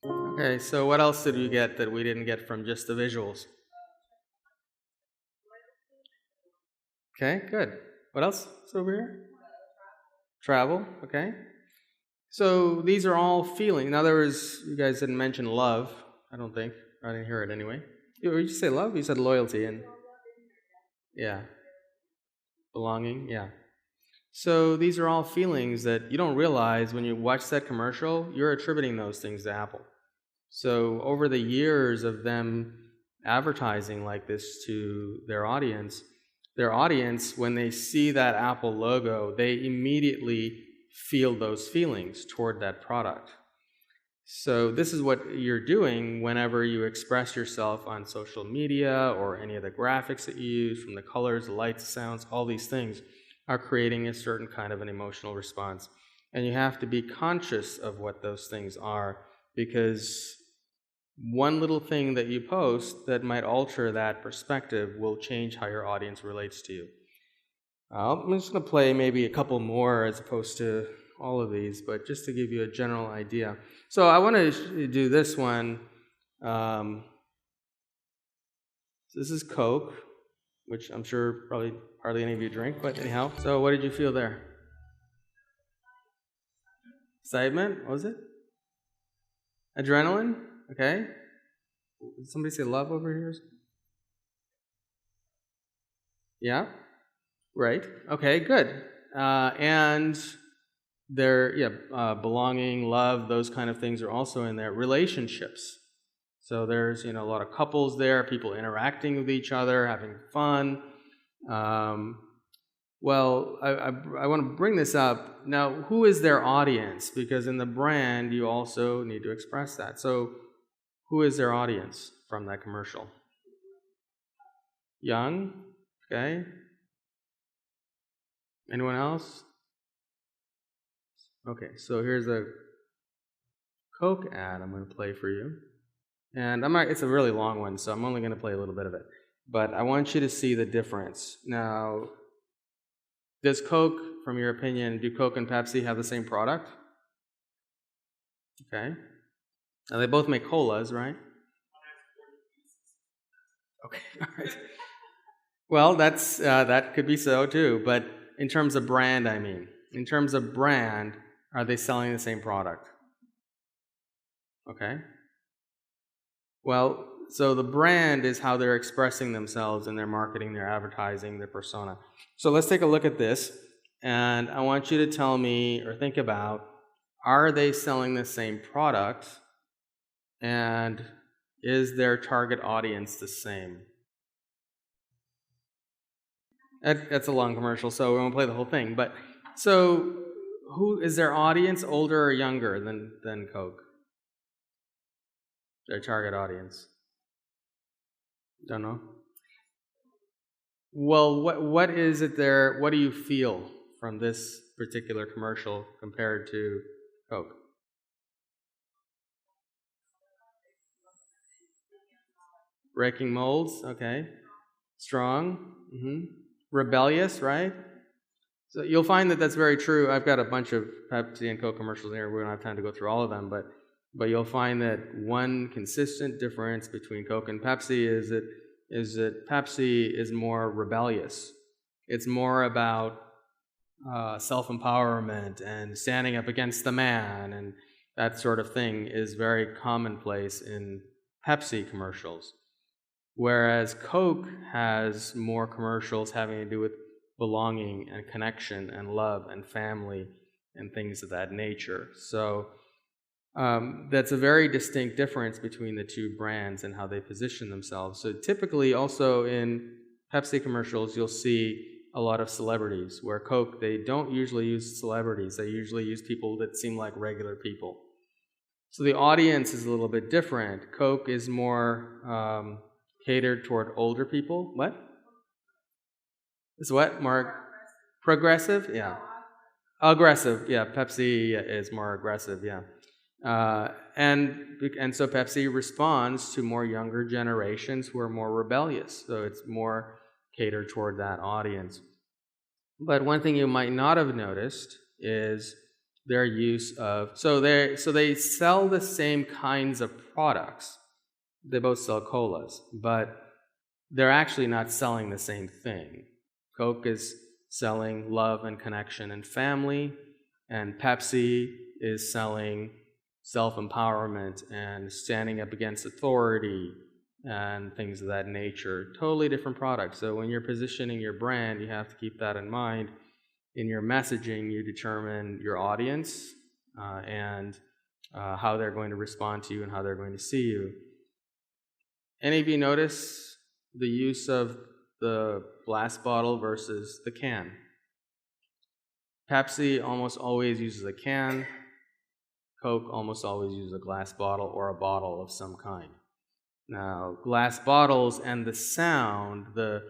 Okay, so what else did we get that we didn't get from just the visuals? Okay, good. What else is over here? Travel, okay. So these are all feeling. Now you guys didn't mention love, I don't think. I didn't hear it anyway. Did you say love? You said loyalty and yeah. Belonging, yeah. So these are all feelings that you don't realize when you watch that commercial, you're attributing those things to Apple. So over the years of them advertising like this to their audience, when they see that Apple logo, they immediately feel those feelings toward that product. So this is what you're doing whenever you express yourself on social media or any of the graphics that you use, from the colors, the lights, sounds, all these things are creating a certain kind of an emotional response. And you have to be conscious of what those things are, because one little thing that you post that might alter that perspective will change how your audience relates to you. I'm just going to play maybe a couple more as opposed to all of these, but just to give you a general idea. So I want to do this one. So this is Coke, which I'm sure probably hardly any of you drink, but anyhow. So what did you feel there? Excitement? What was it? Adrenaline? Okay. Did somebody say love over here? Yeah? Right. Okay, good. And belonging, love, those kind of things are also in there. Relationships. So there's, a lot of couples there, people interacting with each other, having fun. Well, I want to bring this up. Now, who is their audience? Because in the brand, you also need to express that. So, who is their audience from that commercial? Young? Okay. Anyone else? Okay, so here's a Coke ad I'm going to play for you. And it's a really long one, so I'm only going to play a little bit of it. But I want you to see the difference. Now, does Coke, from your opinion, do Coke and Pepsi have the same product? Okay. Now, they both make colas, right? Okay, all right. Well, that could be so too, but in terms of brand, I mean. In terms of brand, are they selling the same product? Okay. Well, so the brand is how they're expressing themselves in their marketing, their advertising, their persona. So let's take a look at this, and I want you to tell me or think about, are they selling the same product, and is their target audience the same? That's a long commercial, so we won't play the whole thing. But so, who is their audience, older or younger than Coke? Their target audience. Don't know. Well, what is it there? What do you feel from this particular commercial compared to Coke? Breaking molds. Okay. Strong. Rebellious, right? So you'll find that that's very true. I've got a bunch of Pepsi and Coke commercials here. We don't have time to go through all of them, but you'll find that one consistent difference between Coke and Pepsi is that Pepsi is more rebellious. It's more about self-empowerment and standing up against the man, and that sort of thing is very commonplace in Pepsi commercials. Whereas Coke has more commercials having to do with belonging and connection and love and family and things of that nature. So that's a very distinct difference between the two brands and how they position themselves. So typically also in Pepsi commercials, you'll see a lot of celebrities, where Coke, they don't usually use celebrities. They usually use people that seem like regular people. So the audience is a little bit different. Coke is more catered toward older people. What? Is what? More progressive? Yeah. Aggressive. Yeah. Pepsi is more aggressive. Yeah. And so Pepsi responds to more younger generations who are more rebellious. So it's more catered toward that audience. But one thing you might not have noticed is their use of so they sell the same kinds of products. They both sell colas, but they're actually not selling the same thing. Coke is selling love and connection and family, and Pepsi is selling self-empowerment and standing up against authority and things of that nature. Totally different products. So when you're positioning your brand, you have to keep that in mind. In your messaging, you determine your audience and how they're going to respond to you and how they're going to see you. Any of you notice the use of the glass bottle versus the can? Pepsi almost always uses a can. Coke almost always uses a glass bottle or a bottle of some kind. Now, glass bottles and the sound, the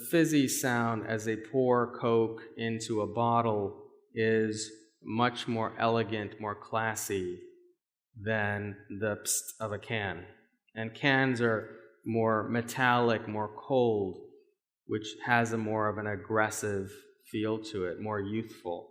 fizzy sound as they pour Coke into a bottle is much more elegant, more classy than the psst of a can. And cans are more metallic, more cold, which has a more of an aggressive feel to it, more youthful.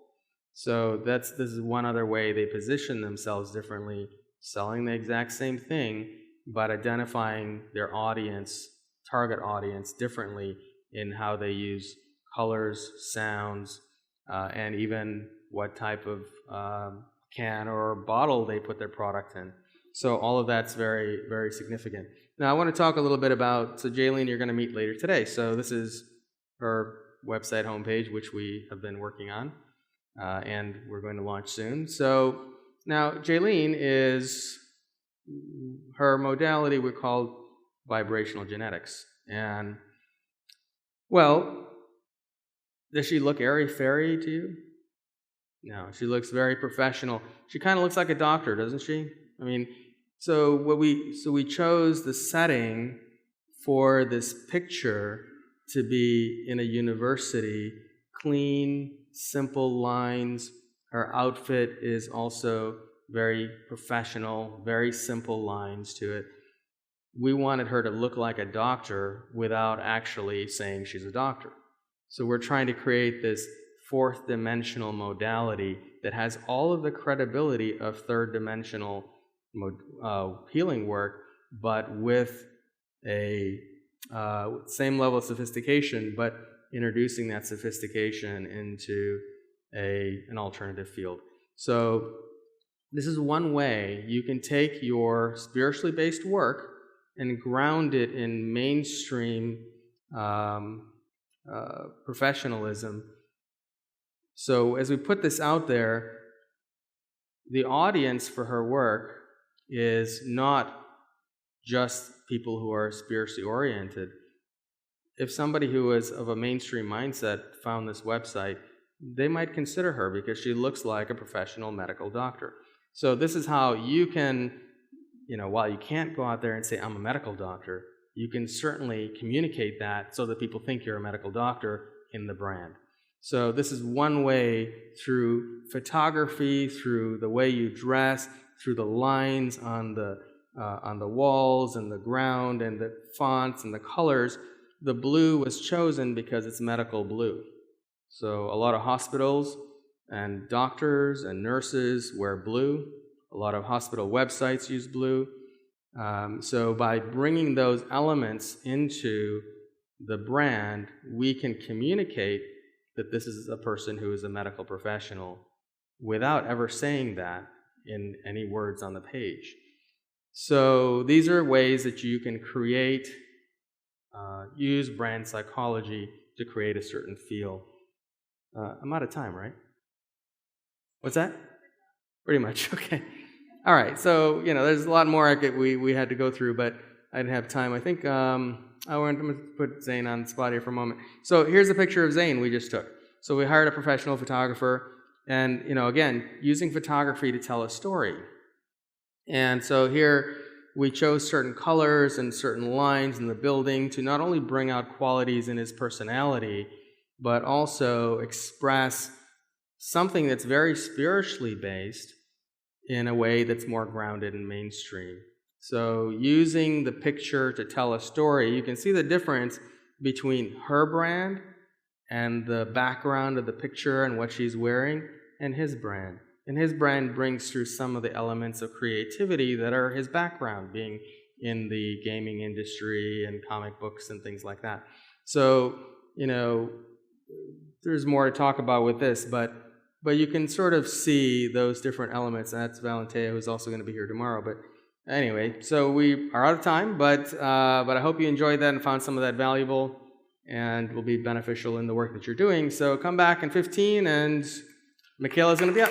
So this is one other way they position themselves differently, selling the exact same thing, but identifying their audience, target audience, differently in how they use colors, sounds, and even what type of can or bottle they put their product in. So all of that's very, very significant. Now I want to talk a little bit about, so Jaylene, you're going to meet later today. So this is her website homepage, which we have been working on, and we're going to launch soon. So now Jaylene is, her modality we call vibrational genetics. And, well, Does she look airy-fairy to you? No, she looks very professional. She kind of looks like a doctor, doesn't she? I mean, so we chose the setting for this picture to be in a university, clean, simple lines. Her outfit is also very professional, very simple lines to it. We wanted her to look like a doctor without actually saying she's a doctor. So we're trying to create this fourth dimensional modality that has all of the credibility of third dimensional healing work, but with a same level of sophistication, but introducing that sophistication into an alternative field. So this is one way you can take your spiritually based work and ground it in mainstream professionalism. So as we put this out there, the audience for her work is not just people who are spiritually oriented. If somebody who is of a mainstream mindset found this website, they might consider her because she looks like a professional medical doctor. So this is how you can, while you can't go out there and say, I'm a medical doctor, you can certainly communicate that so that people think you're a medical doctor in the brand. So this is one way, through photography, through the way you dress, through the lines on the walls and the ground and the fonts and the colors. The blue was chosen because it's medical blue. So a lot of hospitals and doctors and nurses wear blue. A lot of hospital websites use blue. So by bringing those elements into the brand, we can communicate that this is a person who is a medical professional without ever saying that in any words on the page. So these are ways that you can create, use brand psychology to create a certain feel. I'm out of time, right? What's that? Pretty much, okay. All right, so, there's a lot more we had to go through, but I didn't have time. I think I want to put Zane on the spot here for a moment. So here's a picture of Zane we just took. So we hired a professional photographer, and, again, using photography to tell a story. And so here we chose certain colors and certain lines in the building to not only bring out qualities in his personality, but also express something that's very spiritually based in a way that's more grounded and mainstream. So using the picture to tell a story, you can see the difference between her brand and the background of the picture and what she's wearing and his brand. And his brand brings through some of the elements of creativity that are his background, being in the gaming industry and comic books and things like that. So, there's more to talk about with this, but you can sort of see those different elements. And that's Valentea, who's also going to be here tomorrow. But anyway, so we are out of time, but I hope you enjoyed that and found some of that valuable and will be beneficial in the work that you're doing. So come back in 15, and Michaela's going to be up.